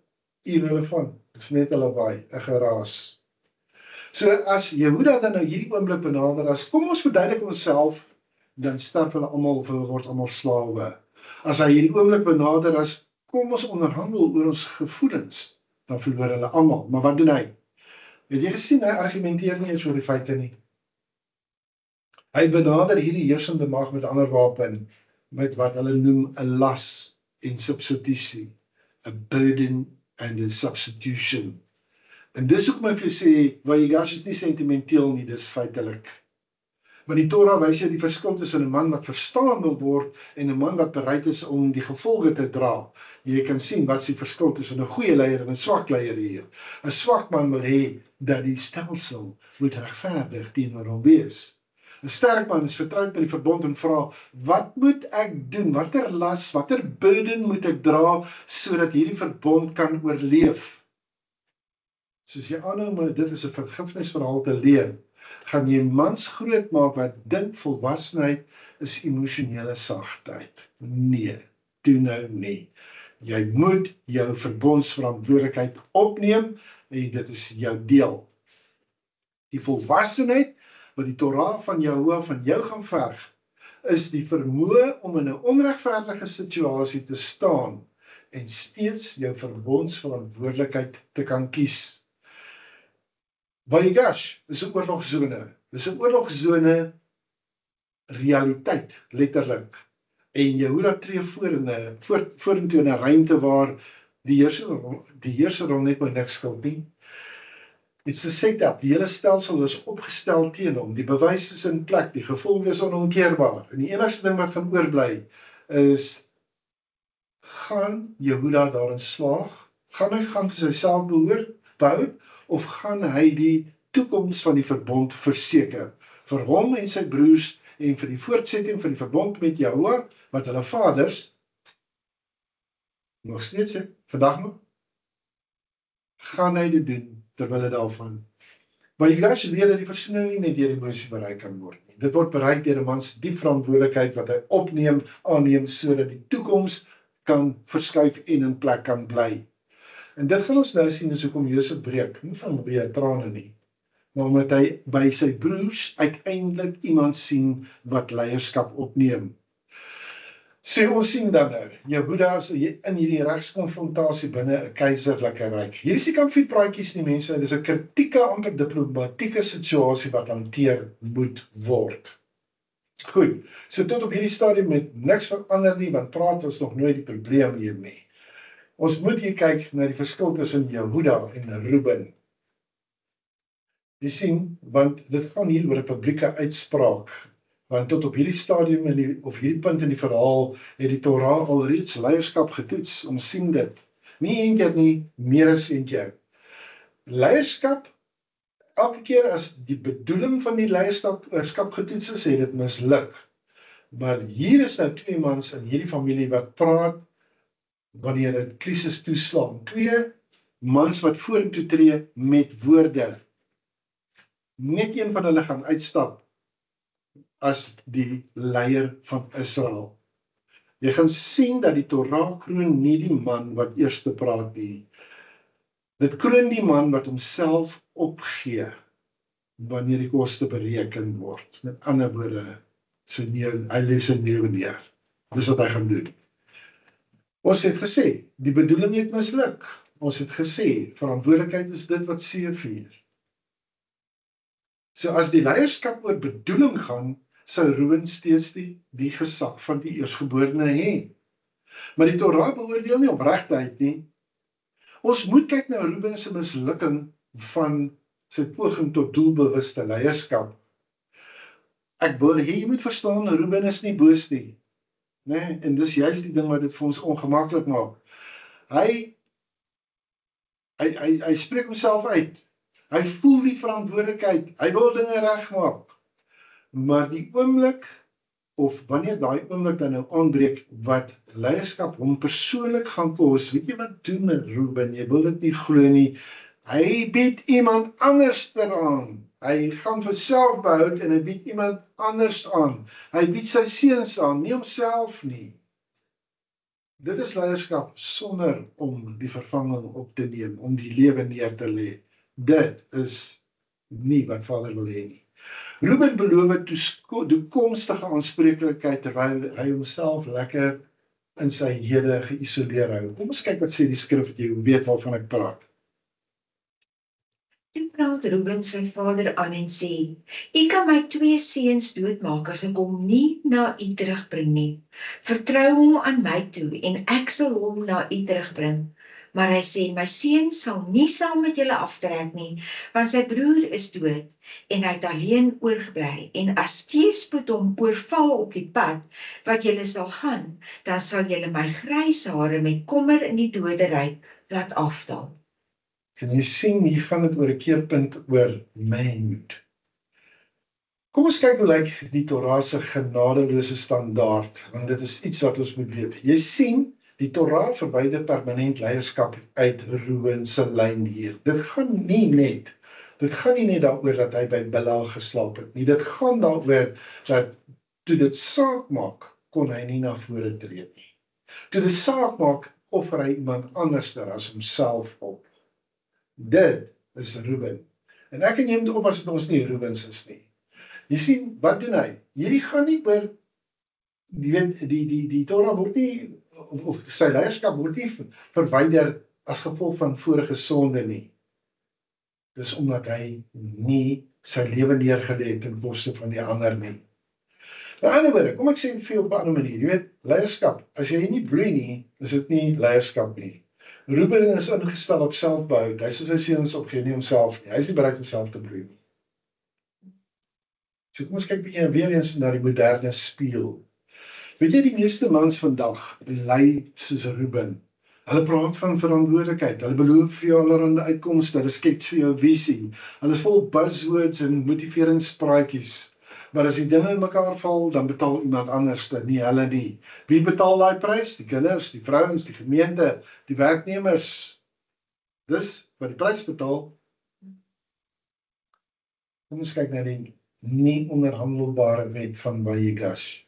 irrelevant. Dis net 'n lawaai, 'n geraas. So as Jehuda dan nou hierdie oomblik benader as, kom ons verduidelik onsself, dan sterf hulle almal of hulle word almal slawe. As hy hierdie oomblik benader as, kom ons onderhandel oor ons gevoelens, dan verloor hulle almal. Maar wat doen hy? Het jy gesien, hy argumenteer nie eens oor die feite nie. Hy benader hierdie heersende mag met ander wapen, met wat hulle noem 'n las en substitusie, 'n burden and a substitution. En dis hoekom ek vir jou sê, Vayigash is nie sentimenteel nie, dis feitelik. Want die Torah wys jou die verskil tussen 'n man wat verstaan wil word en 'n man wat bereid is om die gevolge te dra. Jy kan sien wat is die verskil tussen 'n goeie leier en 'n swak leier hier. 'n Swak man wil hê dat die stelsel moet regverdig teenoor hom wees. 'n Sterk man is vertroud met die verbond en vra, wat moet ek doen? Watter las, watter burden moet ek dra sodat hierdie verbond kan oorleef? Soos jy aanhou, maar dit is 'n vergifnisverhaal te leer, gaan jy mans groot maak wat dink volwassenheid is emosionele sagtheid. Nee, doen nou nie. Jy moet jou verbondsverantwoordelikheid opneem en dit is jou deel. Die volwassenheid wat die Torah van Jehovah van jou gaan verg, is die vermoë om in 'n onregverdige situasie te staan en steeds jou verbondsverantwoordelikheid te kan kies. Vayigash is 'n oorlogsone. Dis 'n oorlogsone realiteit, letterlik. En Jehuda tree vorentoe in 'n ruimte waar die heerser hom net maar niks skuld nie. It's a setup, die hele stelsel is opgestel teen hom, die bewys is in plek, die gevolge is onomkeerbaar. En die enigste ding wat gaan oorbly is, gaan Jehuda daarin slaag? Gaan hy vir syself behou? Of gaan hy die toekoms van die verbond verseker? Vir hom en sy broers en vir die voortsetting van die verbond met Jehovah, wat hulle vaders, nog steeds, vandag nog, gaan hy dit doen, terwyl dit daarvan. Maar jy guys weet dat die versoening nie net deur emosie bereik kan word nie. Dit word bereik deur 'n man se diep verantwoordelikheid wat hy aanneem, sodat die toekoms kan verskuif en in plek kan bly. En dit gaan ons nou sien is hoekom Josef breek, nie vanweë trane nie, maar omdat hy by sy broers uiteindelik iemand sien wat leierskap opneem. So ons sien dan nou, Jehuda is in hierdie regskonfrontasie binne 'n keiserlike ryk. Hier is die kampvuurpraatjies nie mense, dit is 'n kritieke, amper diplomatieke situasie wat hanteer moet word. Goed, so tot op hierdie stadium met niks verander nie, want praat was nog nooit die probleem hier nie. Ons moet hier kyk na die verskil tussen Jehuda en Reuben. Jy sien, want dit gaan hier oor 'n publieke uitspraak. Want tot op hierdie stadium of hierdie punt in die verhaal het die Torah alreeds leierskap getoets. Ons sien dit. Nie een keer nie, meer as een keer. Leierskap, elke keer as die bedoeling van die leierskap getoets is, het dit misluk. Maar hier is nou twee mans in hierdie familie wat praat wanneer 'n krisis toeslaan. Twee mans wat vorentoe tree met woorde. Net een van hulle gaan uitstap as die leier van Israel. Jy gaan sien dat die Torah kroon nie die man wat eers te praat nie. Dit kroon die man wat homself opgee wanneer die koste bereken word. Met ander woorde, hy lê sy neer neer. Dis wat hy gaan doen. Ons het gesê, die bedoeling het misluk. Ons het gesê, verantwoordelikheid is dit wat seëvier. So as die leierskap oor bedoeling gaan, sou Reuben steeds die gesag van die eersgeborene hê. Maar die Torah beoordeel nie opregtheid nie. Ons moet kyk na Reuben se mislukking van sy poging tot doelbewuste leierskap. Ek wil hê jy moet verstaan, Reuben is nie boos nie. Nee, en dis juist die ding wat dit vir ons ongemaklik maak. Hy Hy spreek homself uit. Hy voel die verantwoordelikheid. Hy wil dinge regmaak. Maar die oomblik, of wanneer daai oomblik dan nou aanbreek, wat leierskap hom persoonlik gaan kos, weet jy wat doen Ruben? Jy wil dit nie glo nie. Hy bied iemand anders aan. Hy gaan vir selfbehoud en hy bied iemand anders aan. Hy bied sy seuns aan, nie homself nie. Dit is leierskap sonder om die vervanging op te neem, om die lewe neer te lê. Dit is nie wat Vader wil hê nie. Ruben beloof toekomstige aanspreeklikheid terwyl hy homself lekker in sy hede geïsoleer hou. Kom ons kyk wat sê die skrif, jy weet waarvan ek praat. Toe praat Ruben sy vader aan en sê, "U kan my 2 seuns doodmaak as ek hom nie na u terugbring nie. Vertrou hom aan my toe en ek sal hom na u terugbring." Maar hy sê, "My seun sal nie saam met julle aftrek nie, want sy broer is dood en hy het alleen oorgebly. En as teëspoed hom oorval op die pad wat julle sal gaan, dan sal julle my grys hare met kommer in die doderyk laat afdaal." En jy sien, hier gaan dit oor 'n keerpunt oor manhood. Kom ons kyk hoe lyk die Torah se genadeloose standaard, want dit is iets wat ons moet weet. Jy sien, die Torah verwyder permanent leierskap uit Ruben se lyn hier. Dit gaan nie net daaroor dat hy by Bilha geslaap het nie. Dit gaan daaroor dat toe dit saak maak, kon hy nie na vore tree nie. Toe dit saak maak, offer hy iemand anderster as homself op. Dit is Ruben. En ek en jy moet oppas dat ons nie Rubens is nie. Jy sien, wat doen hy? Hierdie gaan nie oor, jy weet, die Torah word nie, of sy leierskap word nie verwyder as gevolg van vorige sonde nie. Dis omdat hy nie sy lewe neergelê het ten koste van die ander nie. Met ander woorde, kom ek sê vir jou op 'n ander manier, jy weet, leierskap, as jy nie bloei nie, is dit nie leierskap nie. Ruben is ingestel op selfbehoud, hy sê sy seuns opgee, nie homself nie, hy is nie bereid om self te bloei nie. So kom ons kyk weer eens na die moderne spieël. Weet jy, die meeste mans vandag bely soos Ruben. Hulle praat van verantwoordelikheid, hulle beloof vir jou allerhande uitkomste, hulle skep vir jou visie, hulle is vol buzzwords en motiveringspraatjies, maar as die dinge in mekaar val, dan betaal iemand anders dit, nie hulle nie. Wie betaal daai prys? Die kinders, die vrouens, die gemeente, die werknemers. Dis wat die prys betaal. Kom ons kyk na die nie onderhandelbare wet van Vayigash.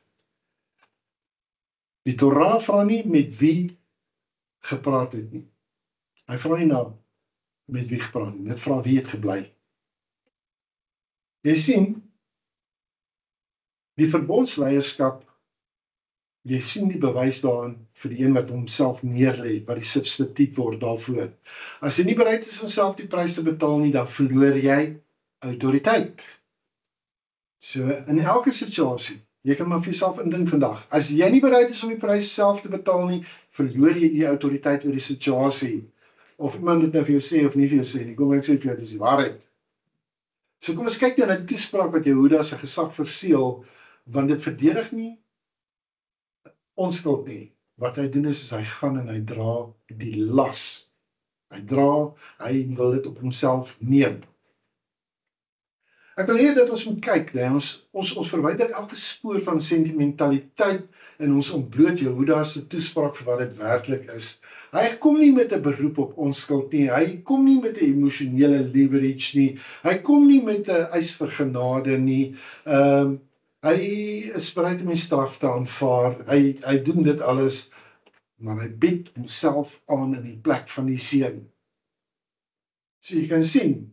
Die Torah vra nie met wie gepraat het nie. Hy vra nie na met wie gepraat het nie. Dit vra wie het gebly. Jy sien, die verbondsleierskap, jy sien die bewys daarin vir die een wat homself neerlê, wat die substituut word daarvoor. As jy nie bereid is om self die prys te betaal nie, dan verloor jy autoriteit. So, in elke situasie, jy kan maar vir jouself indink vandag, as jy nie bereid is om die prys self te betaal nie, verloor jy die autoriteit oor die situasie. Of iemand dit nou vir jou sê of nie vir jou sê nie, kom ek sê vir jou, dit is die waarheid. So kom ons kyk dan na die toespraak wat Jehuda se gesag verseël, want dit verdedig nie onskuld nie. Wat hy doen is hy gaan en hy dra die las. Hy wil dit op homself neem. Ek wil hê dat ons moet kyk, ons verwyder elke spoor van sentimentaliteit en ons ontbloot Jehuda se toespraak vir wat dit werklik is. Hy kom nie met 'n beroep op onskuld nie, hy kom nie met 'n emosionele leverage nie, hy kom nie met 'n eis vir genade nie, hy is bereid om die straf te aanvaar, hy doen dit alles, maar hy bied homself aan in die plek van die seun. So jy kan sien,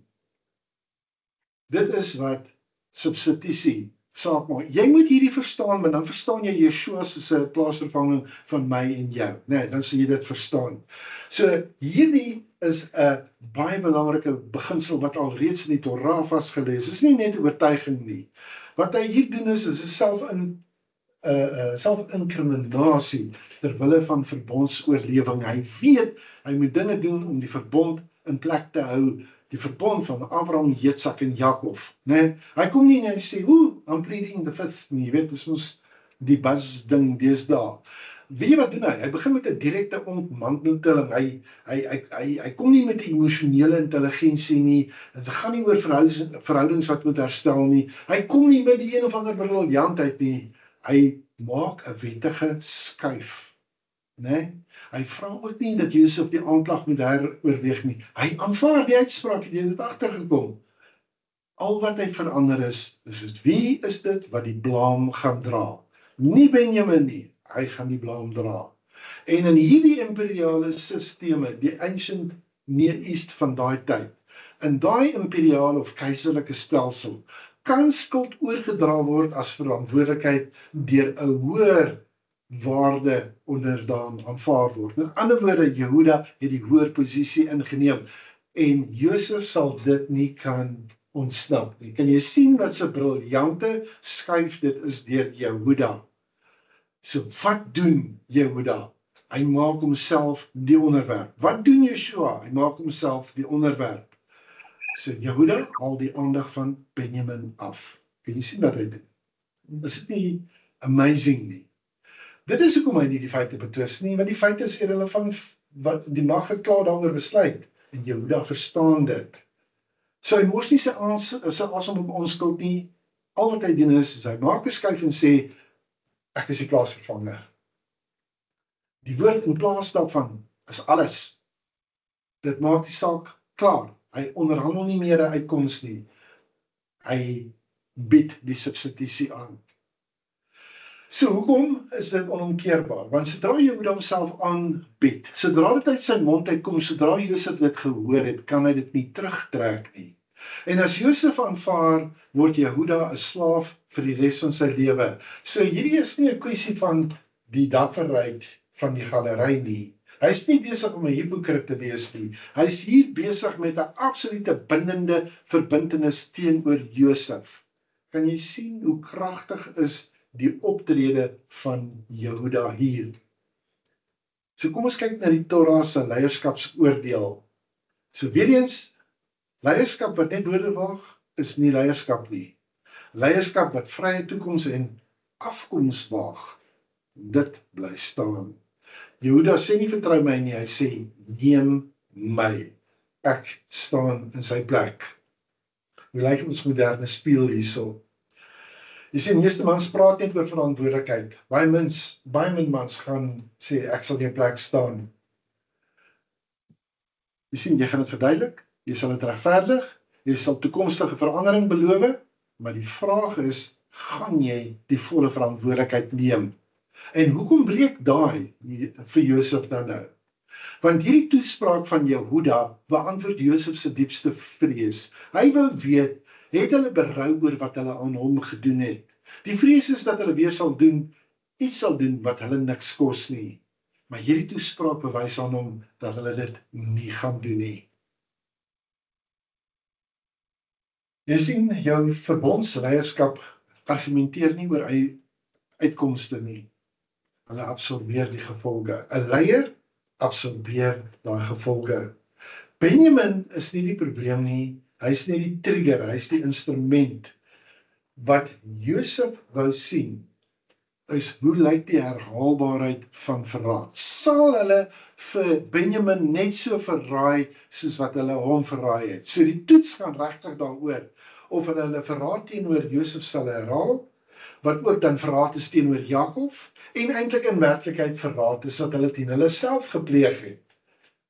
dit is wat substitusie saak maak. Jy moet hierdie verstaan, want dan verstaan jy Yeshua soos 'n plaasvervanging van my en jou. Nee, dan sal jy dit verstaan. So hierdie is 'n baie belangrike beginsel wat al reeds in die Torah vasgelê is. Dit is nie net oortuiging nie. Wat hy hier doen is 'n selfinkriminasie ter wille van verbondsoorlewing. Hy weet hy moet dinge doen om die verbond in plek te hou. Die verbond van Abraham, Jitsak en Jakob, né? Hy kom nie en hy sê, I'm pleading the fifth nie, jy weet, dis ons die buzz ding deesdae. weet jy wat doen hy? Hy begin met 'n direkte ontmanteling. Hy kom nie met 'n emosionele intelligensie nie. Dit gaan nie oor verhoudings wat moet herstel nie. Hy kom nie met die een of ander briljantheid nie. Hy maak 'n wettige skuif, né? Hy vra ook nie dat Josef die aanklag moet heroorweeg nie. Hy aanvaar die uitspraak, jy het dit agtergekom. Al wat hy verander is wie is dit wat die blaam gaan dra? Nie Benjamin nie, hy gaan die blaam dra. En in hierdie imperiale sisteme, die ancient Near East van daai tyd, in daai imperiale of keiserlike stelsel, kan skuld oorgedra word as verantwoordelikheid deur 'n hoër waarde onderdaan aanvaar word. Met ander woorde, Jehuda het die hoër posisie ingeneem en Josef sal dit nie kan ontsnap nie. Kan jy sien wat so briljante skuif dit is deur Jehuda? So wat doen Jehuda? Hy maak homself die onderwerp. Wat doen Joshua? Hy maak homself die onderwerp. So Jehuda haal die aandag van Benjamin af. Kan jy sien wat hy doen? Is dit nie amazing nie? Dit is hoekom hy nie die feite betwis nie, want die feite is irrelevant, wat die mag het klaar daaroor besluit, en Jehuda verstaan dit. So hy mors nie sy asem op onskuld nie. Al wat hy doen is hy maak 'n skuif en sê, ek is die plaasvervanger. Die woord in plaas daarvan is alles. Dit maak die saak klaar. Hy onderhandel nie meer 'n uitkoms nie. Hy bied die substitusie aan. So hoekom is dit onomkeerbaar? Want sodra Jehuda homself aanbied, sodra dit uit sy mond uitkom, sodra Josef dit gehoor het, kan hy dit nie terugtrek nie. En as Josef aanvaar, word Jehuda 'n slaaf vir die res van sy lewe. So hierdie is nie 'n kwessie van die dapperheid van die galery nie. Hy is nie besig om 'n hipokrit te wees nie. Hy is hier besig met 'n absolute bindende verbintenis teenoor Josef. Kan jy sien hoe kragtig is die optrede van Jehuda hier? So kom ons kyk na die Torah se leierskapsoordeel. So weer eens, leierskap wat net woorde waag, is nie leierskap nie. Leierskap wat vrye toekoms en afkoms waag, dit bly staan. Jehuda sê nie vertrou my nie, hy sê neem my. Ek staan in sy plek. Hoe lyk ons moderne speel hierso? Jy sien, meeste mans praat net oor verantwoordelikheid. Baie min mans gaan sê ek sal in jou plek staan. Jy sien, jy gaan dit verduidelik, jy sal dit regverdig, jy sal toekomstige verandering beloof, maar die vraag is, gaan jy die volle verantwoordelikheid neem? En hoekom breek daai vir Josef dan nou? Want hierdie toespraak van Jehuda beantwoord Josef se diepste vrees. Hy wou weet, het hulle berou oor wat hulle aan hom gedoen het? Die vrees is dat hulle weer iets sal doen wat hulle niks kos nie. Maar hierdie toespraak bewys aan hom dat hulle dit nie gaan doen nie. Jy sien, jou verbondsleierskap argumenteer nie oor uitkomste nie. Hulle absorbeer die gevolge. 'n Leier absorbeer daai gevolge. Benjamin is nie die probleem nie, hy is nie die trigger, hy is die instrument. Wat Josef wou sien, is hoe lyk die herhaalbaarheid van verraad. Sal hulle vir Benjamin net so verraai, soos wat hulle hom verraai het? So die toets gaan regtig daaroor, of hulle verraad teenoor Josef sal herhaal, wat ook dan verraad is teenoor Jakob, en eintlik in werklikheid verraad is wat hulle teen hulle self gepleeg het.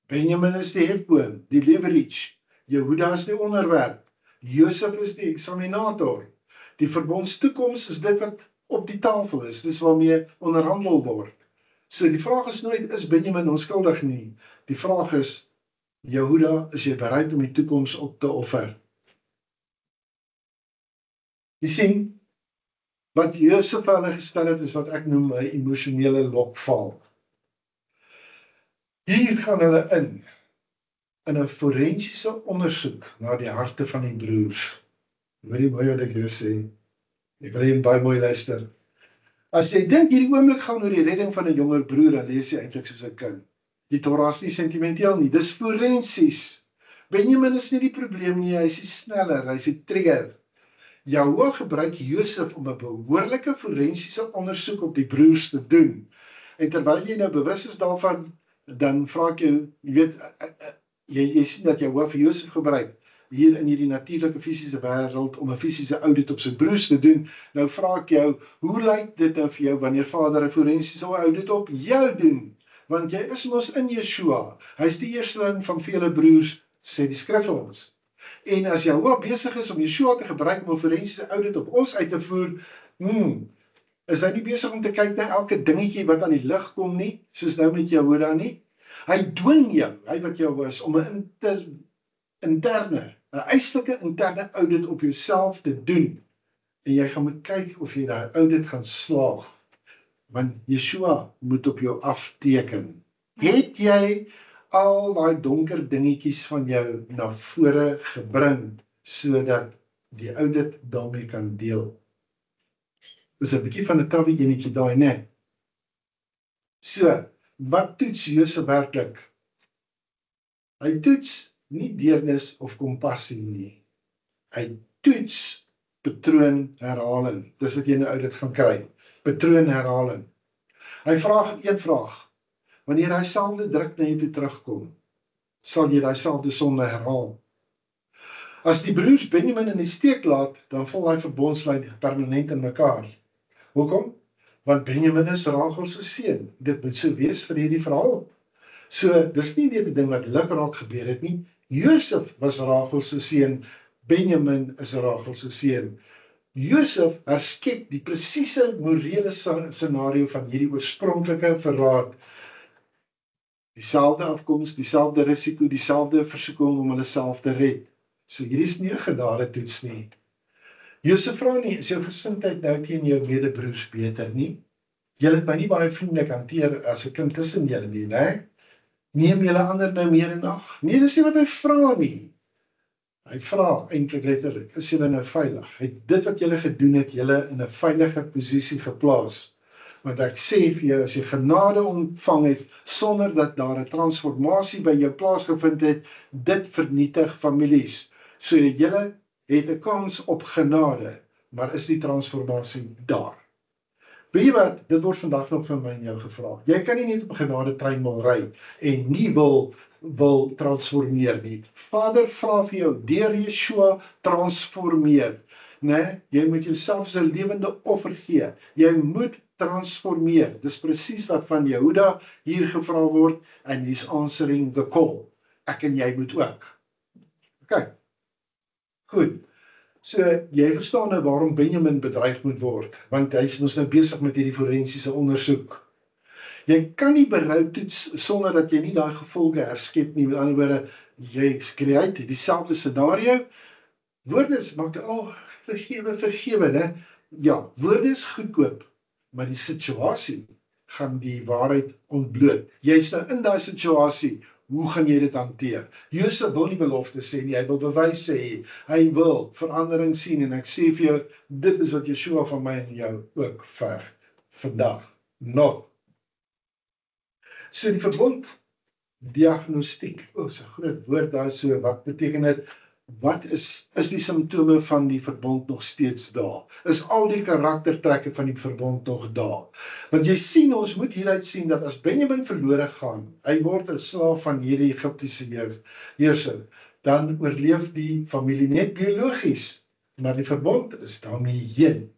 Benjamin is die hefboom, die leverage, Jehuda is die onderwerp, Josef is die examinator. Die verbondstoekoms is dit wat op die tafel is, dis waarmee onderhandel word. So die vraag is nooit, is Benjamin onskuldig nie? Die vraag is, Jehuda, is jy bereid om die toekoms op te offer? Jy sien, wat Josef vir hulle gestel het, is wat ek noem 'n emosionele lokval. Hier gaan hulle in 'n forensiese ondersoek na die harte van die broers. Hoor jy mooi wat ek hier sê? Ek wil jy baie mooi luister. As jy dink hierdie oomblik gaan oor die redding van 'n jonger broer, dan lees jy eintlik soos 'n kind. Die Torah is nie sentimenteel nie, dis forensies. Benjamin is nie die probleem nie, hy is die sneller, hy is die trigger. Jehovah gebruik Josef om 'n behoorlike forensiese ondersoek op die broers te doen. En terwyl jy nou bewus is daarvan, dan vra ek jou, jy weet, jy sien dat jy hoof Josef gebruik, hier in hierdie natuurlike fisiese wêreld om 'n fisiese audit op sy broers te doen. Nou vra ek jou, hoe lyk dit nou vir jou wanneer Vader 'n forensiese audit op jou doen? Want jy is mos in Yeshua. Hy is die eersteling van vele broers, sê die skrif vir ons. En as Jehovah besig is om Yeshua te gebruik om 'n forensiese audit op ons uit te voer, is hy nie besig om te kyk na elke dingetjie wat aan die lig kom nie, soos nou met Jehoda nie? Hy dwing jou, hy wat jou is, om 'n interne, 'n eislike interne audit op jouself te doen. En jy gaan moet kyk of jy daai audit gaan slaag. Want Yeshua moet op jou afteken. Het jy al daai donker dingetjies van jou na vore gebring, sodat die audit daarmee kan deel? Dis 'n bietjie van 'n tawie enetjie daai, né? So, wat toets Josef werklik? Hy toets nie deernis of kompassie nie. Hy toets patroonherhaling. Dis wat jy in 'n audit gaan kry. Patroonherhaling. Hy vra een vraag. Wanneer hy selfde druk na jou toe terugkom, sal jy daai selfde sonde herhaal. As die broers Benjamin in die steek laat, dan val hy verbondslyn permanent in mekaar. Hoekom? Want Benjamin is Rachel se seun. Dit moet so wees vir hierdie verhaal. So, dis nie net 'n ding wat lukraak gebeur het nie. Josef was Rachel se seun, Benjamin is Rachel se seun. Josef herskep die presiese morele scenario van hierdie oorspronklike verraad. Dieselfde afkoms, dieselfde risiko, dieselfde versoeking om hulle self te red. So hierdie is nie 'n genadetoets nie. Josef vra nie, is jou gesindheid nou teen jou medebroers beter nie? Julle het my nie baie vriendelik hanteer as 'n kind tussen julle nie, né? Neem julle ander nou meer in ag? Nee, dis nie wat hy vra nie. Hy vra eintlik letterlik, is julle nou veilig? Het dit wat julle gedoen het, julle in 'n veiliger posisie geplaas? Want ek sê vir jou, as jy genade ontvang het, sonder dat daar 'n transformasie by jou plaasgevind het, dit vernietig families. So julle het 'n kans op genade, maar is die transformasie daar? Weet jy wat, dit word vandag nog van my en jou gevra. Jy kan nie net op genade trein wil ry en nie wil transformeer nie. Vader vra vir jou, deur Yeshua transformeer. Nee, jy moet jouself as 'n lewende offer gee. Jy moet transformeer. Dis presies wat van Jehuda hier gevra word, and he's answering the call. Ek en jy moet ook. OK. Goed. So, jy verstaan nou waarom Benjamin bedreig moet word, want hy is mos nou besig met hierdie forensiese ondersoek. Jy kan nie berou toets sonder dat jy nie daai gevolge herskep nie. Met ander woorde, jy create dieselfde scenario. Woorde is maklik, vergewe, né? Ja, woorde is goedkoop, maar die situasie gaan die waarheid ontbloot. Jy's nou in daai situasie, hoe gaan jy dit hanteer? Josef wil nie belofte sê nie, hy wil bewys sê, hy wil verandering sien, en ek sê vir jou, dit is wat Yeshua van my en jou ook verg, vandag, nog. So die verbond, diagnostiek, so 'n groot woord daar so, wat beteken dit? Wat is die simptome van die verbond nog steeds daar? Is al die karaktertrekke van die verbond nog daar? Want jy sien, ons moet hieruit sien dat as Benjamin verlore gaan, hy word 'n slaaf van hierdie Egiptiese heerser, dan oorleef die familie net biologies, maar die verbond is daarmee heen.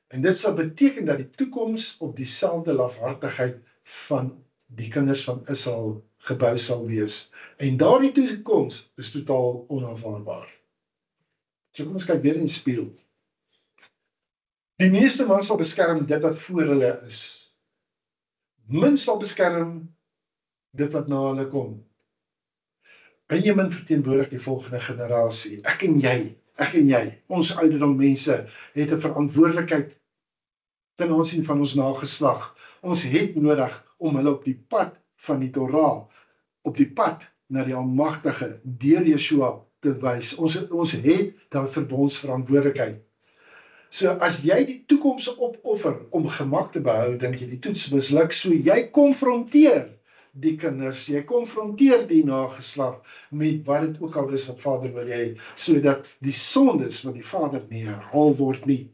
En dit sal beteken dat die toekoms op dieselfde lafhartigheid van die kinders van Israel gebou sal wees. En daardie toekoms is totaal onaanvaarbaar. So kom ons kyk weer in die spieël. Die meeste man sal beskerm dit wat voor hulle is. Min sal beskerm dit wat na hulle kom. Benjamin verteenwoordig die volgende generasie. Ek en jy, ons ouderdom mense, het 'n verantwoordelikheid ten aansien van ons nageslag. Ons het nodig om hulle op die pad van die Torah, op die pad na die Almagtige, deur Yeshua te wys. Ons het daai verbondsverantwoordelikheid. So as jy die toekoms opoffer om gemak te behou, dink jy die toets misluk, so jy konfronteer die kinders, jy konfronteer die nageslag met wat dit ook al is wat Vader wil hê, sodat die sondes van die Vader nie herhaal word nie.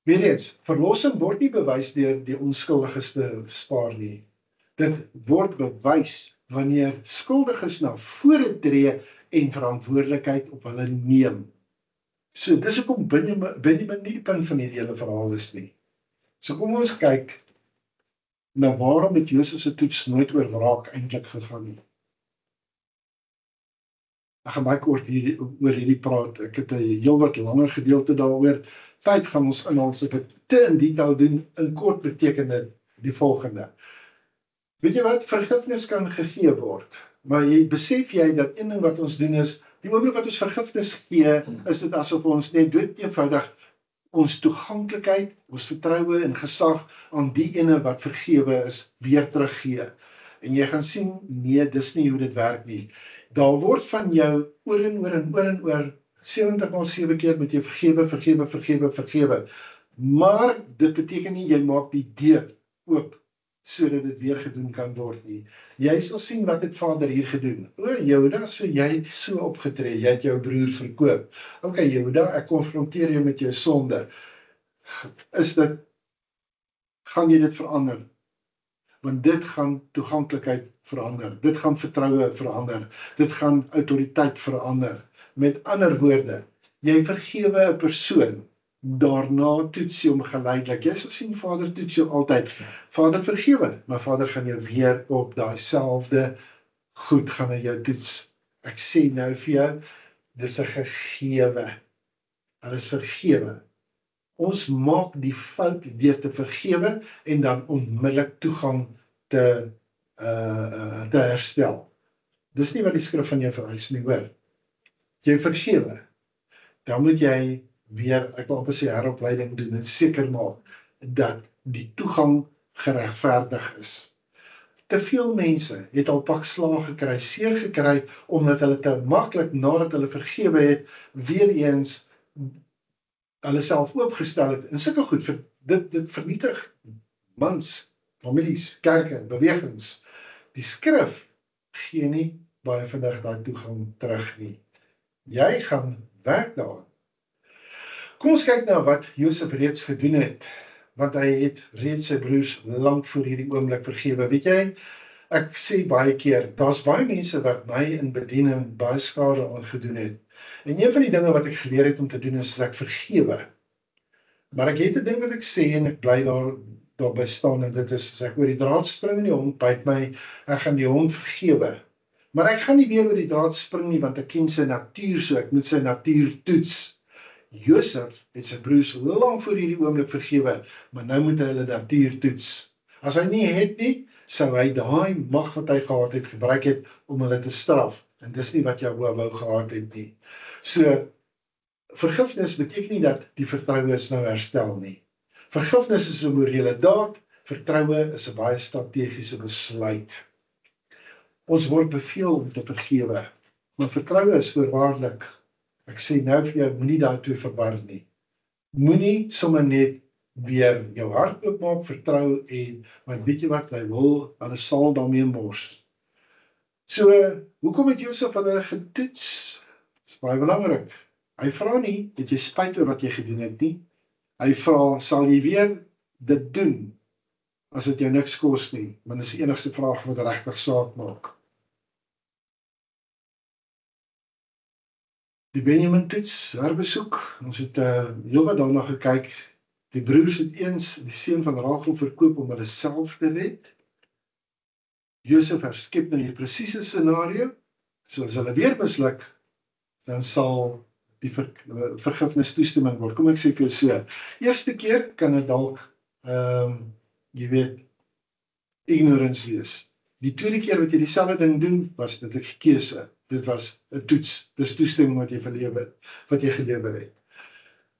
Weer eens, verlossing word nie bewys deur die onskuldiges te spaar nie. Dit word bewys wanneer skuldiges na vore tree en verantwoordelikheid op hulle neem. So dis hoekom Benjamin nie die punt van hierdie hele verhaal is nie. So kom ons kyk na waarom het Josef se toets nooit oor wraak eintlik gegaan nie. Ek gaan baie kort oor hierdie praat. Ek het 'n heel wat langer gedeelte daaroor. Tyd gaan ons inhaal, as ek dit te in detail doen. In kort beteken dit die volgende. Weet jy wat? Vergifnis kan gegee word. Maar besef jy dat een ding wat ons doen is, die oomblik wat ons vergifnis gee, is dit asof ons net dood eenvoudig ons toeganklikheid, ons vertroue en gesag aan die ene wat vergewe is, weer teruggee. En jy gaan sien, nee, dis nie hoe dit werk nie. Daar word van jou oor en oor 70x7 keer moet jy vergewe. Maar dit beteken nie jy maak die deur oop sodat dit weer gedoen kan word nie. Jy sal sien wat het Vader hier gedoen. O, Jehuda, so jy het so opgetree, jy het jou broer verkoop. Ok, Jehuda, ek konfronteer jou met jou sonde. Gaan jy dit verander? Want dit gaan toeganklikheid verander, dit gaan vertroue verander, dit gaan autoriteit verander. Met ander woorde, jy vergewe 'n persoon, daarna toets jy hom geleidelik. Jy sal sien, Vader toets jou altyd. Vader vergewe, maar Vader gaan jou weer op daai selfde goed gaan hy jou toets. Ek sê nou vir jou, dis 'n gegewe. Hulle is vergewe. Ons maak die fout deur te vergewe en dan onmiddellik toegang te herstel. Dis nie wat die skrif van jou vereis nie, hoor. Jy vergewe, dan moet jy weer, ek wil amper sê heropleiding doen en seker maak dat die toegang geregverdig is. Te veel mense het al pak slaag gekry, seer gekry, omdat hulle te maklik nadat hulle vergewe het, weer eens hulle self oopgestel het, en sulke goed, dit vernietig mans, families, kerke, bewegings. Die skrif gee nie baie vinnig daai toegang terug nie. Jy gaan werk daaraan. Kom ons kyk na wat Josef reeds gedoen het, want hy het reeds sy broers lank voor hierdie oomblik vergewe. Weet jy, ek sê baie keer, daar's baie mense wat my in bediening baie skade aangedoen het. En een van die dinge wat ek geleer het om te doen is ek vergewe. Maar ek het 'n ding wat ek sê en ek bly daarby staan, en dit is, as ek oor die draad spring en die hond byt my, ek gaan die hond vergewe. Maar ek gaan nie weer oor die draad spring nie, want ek ken sy natuur so, ek moet sy natuur toets. Josef het sy broers lank voor hierdie oomblik vergewe, maar nou moet hy hulle natuur toets. As hy nie het nie, sou hy daai mag wat hy gehad het, gebruik het om hulle te straf. En dis nie wat Jakob wou gehad het nie. So, vergifnis beteken nie dat die vertroue is nou herstel nie. Vergifnis is 'n morele daad, vertroue is 'n baie strategiese besluit. Ons word beveel om te vergewe, maar vertroue is voorwaardelik. Ek sê nou vir jou, moenie daai twee verwar nie. Moenie sommer net weer jou hart oopmaak, vertrou en, want weet jy wat, hulle sal daarmee mors. So, hoekom het Josef hulle getoets? Dis baie belangrik. Hy vra nie, het jy spyt oor wat jy gedoen het nie? Hy vra, sal jy weer dit doen, as dit jou niks kos nie? Want dis die enigste vraag wat regtig saak maak. Die Benjamin toets, herbesoek, ons het heel wat daarna gekyk. Die broers het eens die seun van Rachel verkoop om hulle self te red. Josef herskep nou die presiese scenario, so as hulle weer misluk, dan sal die vergifnis toestemming word. Kom ek sê vir jou so, eerste keer kan dit dalk, jy weet, ignorance wees. Die tweede keer wat jy dieselfde ding doen, was dit 'n keuse. Dit was 'n toets, dis toestemming wat jy gelewer het.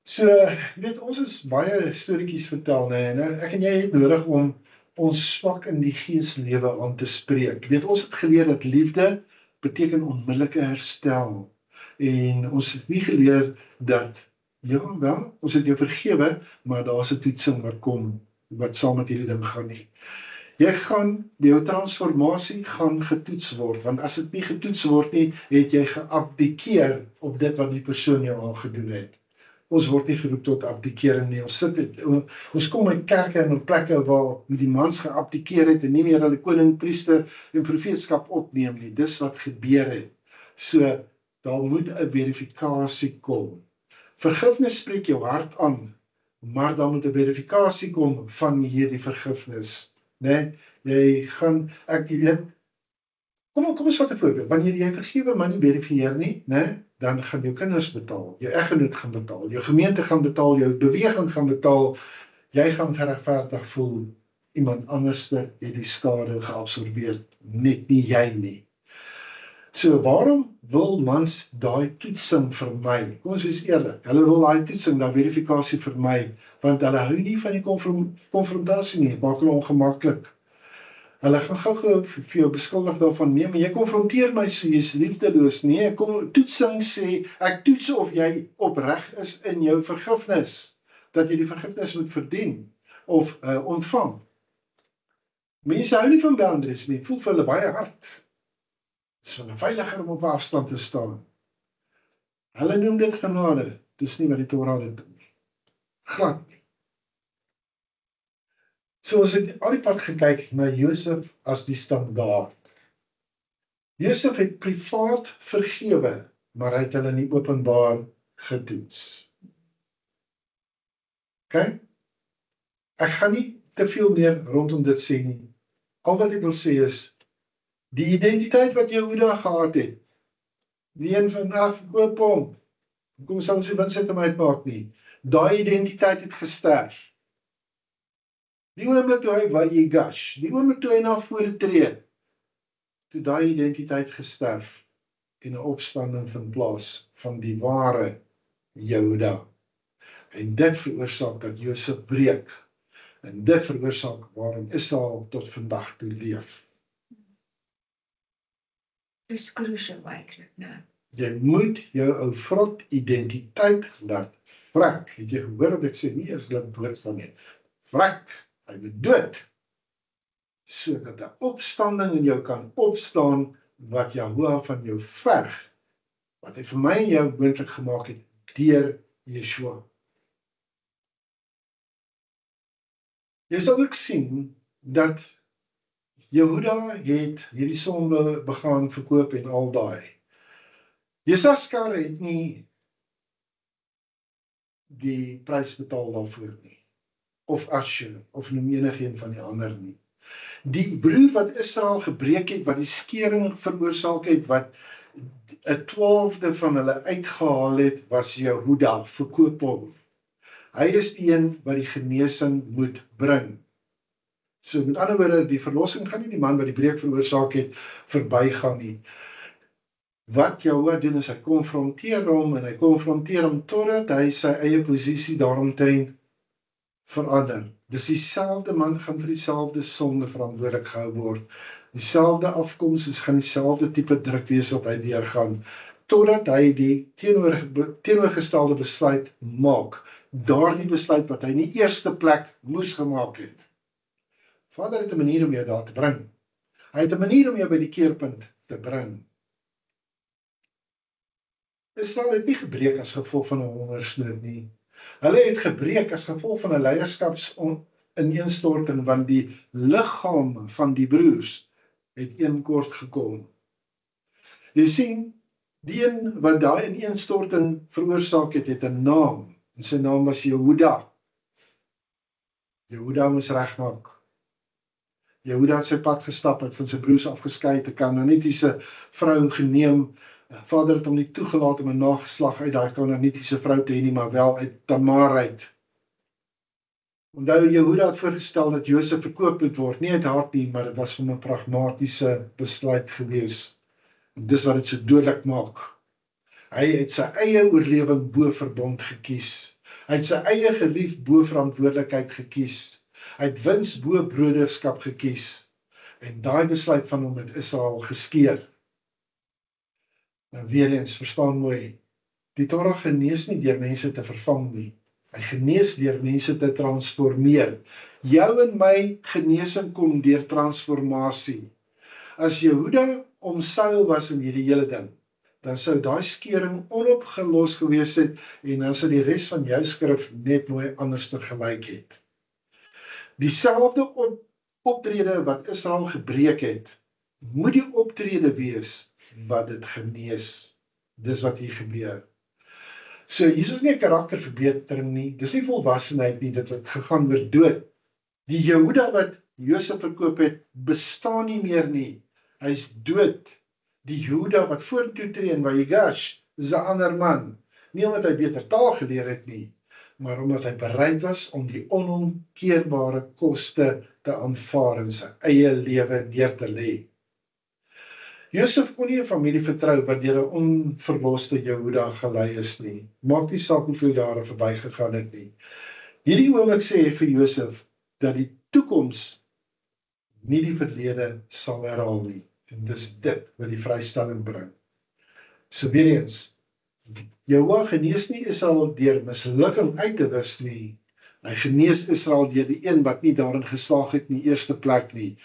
So, jy weet, ons is baie storieetjies vertel, en ek en jy het nodig om ons swak in die geeslewe aan te spreek. Jy weet, ons het geleer dat liefde beteken onmiddellike herstel. En ons het nie geleer dat, ja wel, ons het jou vergewe, maar daar is 'n toetsing wat kom, wat saam met hierdie ding gaan nie. Jou transformasie gaan getoets word, want as dit nie getoets word nie, het jy geabdikeer op dit wat die persoon jou aangedoen het. Ons word nie geroep tot abdikering nie. Ons kom uit kerke en op plekke waar die mans geabdikeer het en nie meer hulle koning, priester en profeetskap opneem nie. Dis wat gebeur het. So, daar moet 'n verifikasie kom. Vergifnis spreek jou hart aan, maar daar moet 'n verifikasie kom van hierdie vergifnis. Né? Jy gaan, jy weet, kom ons vat 'n voorbeeld. Wanneer jy vergewe maar nie verifieer nie, né, dan gaan jou kinders betaal, jou eggenoot gaan betaal, jou gemeente gaan betaal, jou beweging gaan betaal, jy gaan geregverdig voel, iemand anderste het die skade geabsorbeer, net nie jy nie. So waarom wil mans daai toetsing vermy? Kom ons wees eerlik, hulle wil daai toetsing, daai verifikasie vermy, want hulle hou nie van die konfrontasie nie, maak hulle ongemaklik. Hulle gaan gou vir jou beskuldig daarvan, nee, maar jy konfronteer my so, jy's liefdeloos. Nee, toetsing sê, ek toets of jy opreg is in jou vergifnis, dat jy die vergifnis moet verdien, of ontvang. Mense hou nie van boundaries nie, voel vir hulle baie hard. Het is van veiliger om op afstand te staan. Hulle noem dit genade, dis nie wat die Torah dit doen nie. Glad nie. So ons het al die pad gekyk na Josef as die standaard. Josef het privaat vergewe, maar hy het hulle nie openbaar getoets. OK? Ek gaan nie te veel meer rondom dit sê nie. Al wat ek wil sê is, die identiteit wat Jehuda gehad het, die een van verkoop hom, kom sal ons die winst uit hom uitmaak nie, daai identiteit het gesterf. Die oomblik toe hy Vayigash, die oomblik toe hy na vore tree, toe daai identiteit gesterf en 'n opstanding vind plaas van die ware Jehuda. En dit veroorsaak dat Josef breek. En dit veroorsaak waarom Israel tot vandag toe leef. Dis crucial eintlik, né? Jy moet jou ou vrot identiteit laat vrek. Het jy gehoor wat ek sê? Nie eers laat dood van nie. Vrek. Hy moet dood. Sodat 'n opstanding in jou kan opstaan wat Jahoua van jou verg. Wat hy vir my en jou moontlik gemaak het deur Yeshua. Jy sal ook sien dat Jehuda het hierdie sonde begaan, verkoop en al daai. Jesaskar het nie die prys betaal daarvoor nie. Of Asher, of noem enigeen van die ander nie. Die broer wat Israel gebreek het, wat die skering veroorsaak het, wat 'n 12de van hulle uitgehaal het, was Jehuda, verkoop hom. Hy is die een wat die genesing moet bring. So met ander woorde, die verlossing gaan nie die man wat die breek veroorsaak het, verbygaan nie. Wat Jahoua doen is, hy konfronteer hom, en hy konfronteer hom totdat hy sy eie posisie daaromtrent verander. Dis dieselfde man gaan vir dieselfde sonde verantwoordelik gehou word. Dieselfde afkoms, is gaan dieselfde tipe druk wees wat hy deurgaan, totdat hy die teenoorgestelde besluit maak. Daardie besluit wat hy in die eerste plek moes gemaak het. Vader het 'n manier om jou daar te bring. Hy het 'n manier om jou by die keerpunt te bring. Israel het nie gebreek as gevolg van 'n hongersnood nie. Hulle het gebreek as gevolg van 'n leierskapsineenstorting, want die liggaam van die broers het eenkort gekom. Jy sien, die een wat daai ineenstorting veroorsaak het, het 'n naam, en sy naam was Jehuda. Jehuda moes regmaak. Jehuda het sy pad gestap, het van sy broers afgeskei, 'n Kanaanitiese vrou geneem. Vader het hom nie toegelaat om 'n nageslag uit daai Kanaanitiese vrou te hê nie, maar wel uit Tamar uit. Onthou, Jehuda het voorgestel dat Josef verkoop moet word, nie uit haat nie, maar dit was van 'n pragmatiese besluit gewees. En dis wat dit so dodelik maak. Hy het sy eie oorlewing bo verbond gekies. Hy het sy eie gelief bo verantwoordelikheid gekies. Hy het wins bo broederskap gekies. En daai besluit van hom het Israel geskeur. Nou weer eens, verstaan mooi, die Torah genees nie deur mense te vervang nie. Hy genees deur mense te transformeer. Jou en my genesing kom deur transformasie. As Jehuda omseil was in hierdie hele ding, dan sou daai skeuring onopgelos gewees het en dan sou die res van jou skrif net mooi anderster gelyk het. Dieselfde optrede wat Israel gebreek het, moet die optrede wees wat dit genees. Dis wat hier gebeur. So, hier is nie 'n karakterverbetering nie, dis nie volwassenheid nie, dit het gegaan oor dood. Die Jehuda wat Josef verkoop het, bestaan nie meer nie. Hy is dood. Die Jehuda wat vorentoe tree in Vayigash, is 'n ander man. Nie omdat hy beter taal geleer het nie, maar omdat hy bereid was om die onomkeerbare koste te aanvaar en sy eie lewe neer te lê. Josef kon nie 'n familie vertrou wat deur 'n onverloste Jehuda gelei is nie. Maak nie saak hoeveel jare verbygegaan het nie. Hierdie oomblik sê hy vir Josef dat die toekoms nie die verlede sal herhaal nie. En dis dit wat die vrystelling bring. So weer eens, Jehovah genees nie Israel deur mislukking uit te wis nie. Hy genees Israel deur die een wat nie daarin geslaag het in die eerste plek nie,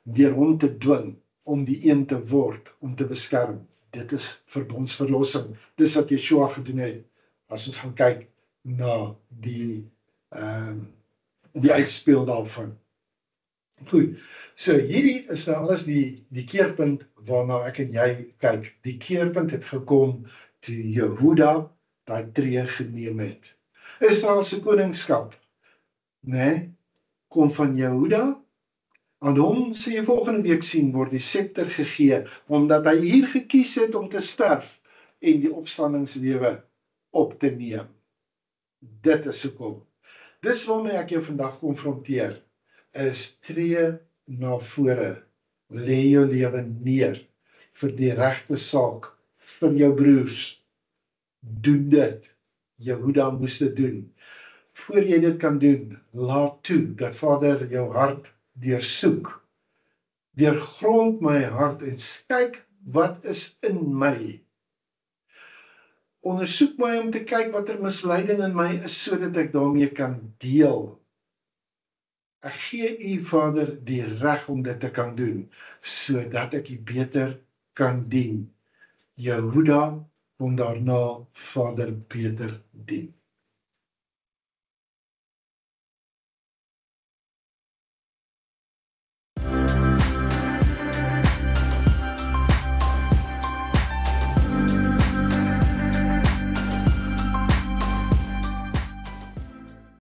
deur hom te dwing om die een te word, om te beskerm. Dit is verbondsverlossing. Dis wat Yeshua gedoen het. As ons gaan kyk na die uitspeel daarvan. Goed, so hierdie is nou alles die keerpunt waarna ek en jy kyk. Die keerpunt het gekom toe Jehuda daai tree geneem het. Israel se koningskap, kom van Jehuda. Aan hom sê jy volgende week sien word die scepter gegee, omdat hy hier gekies het om te sterf en die opstandingslewe op te neem. Dit is hoekom. Dis waarmee ek jou vandag konfronteer, is tree na vore, lê jou lewe neer vir die regte saak, vir jou broers. Doen dit. Jehuda moes dit doen. Voor jy dit kan doen, laat toe dat Vader jou hart deursoek. Deurgrond my hart en kyk wat is in my. Ondersoek my om te kyk wat misleiding in my is, sodat ek daarmee kan deel. Ek gee u, Vader, die reg om dit te kan doen, sodat ek u beter kan dien. Jehuda kom daarna Vader beter dien.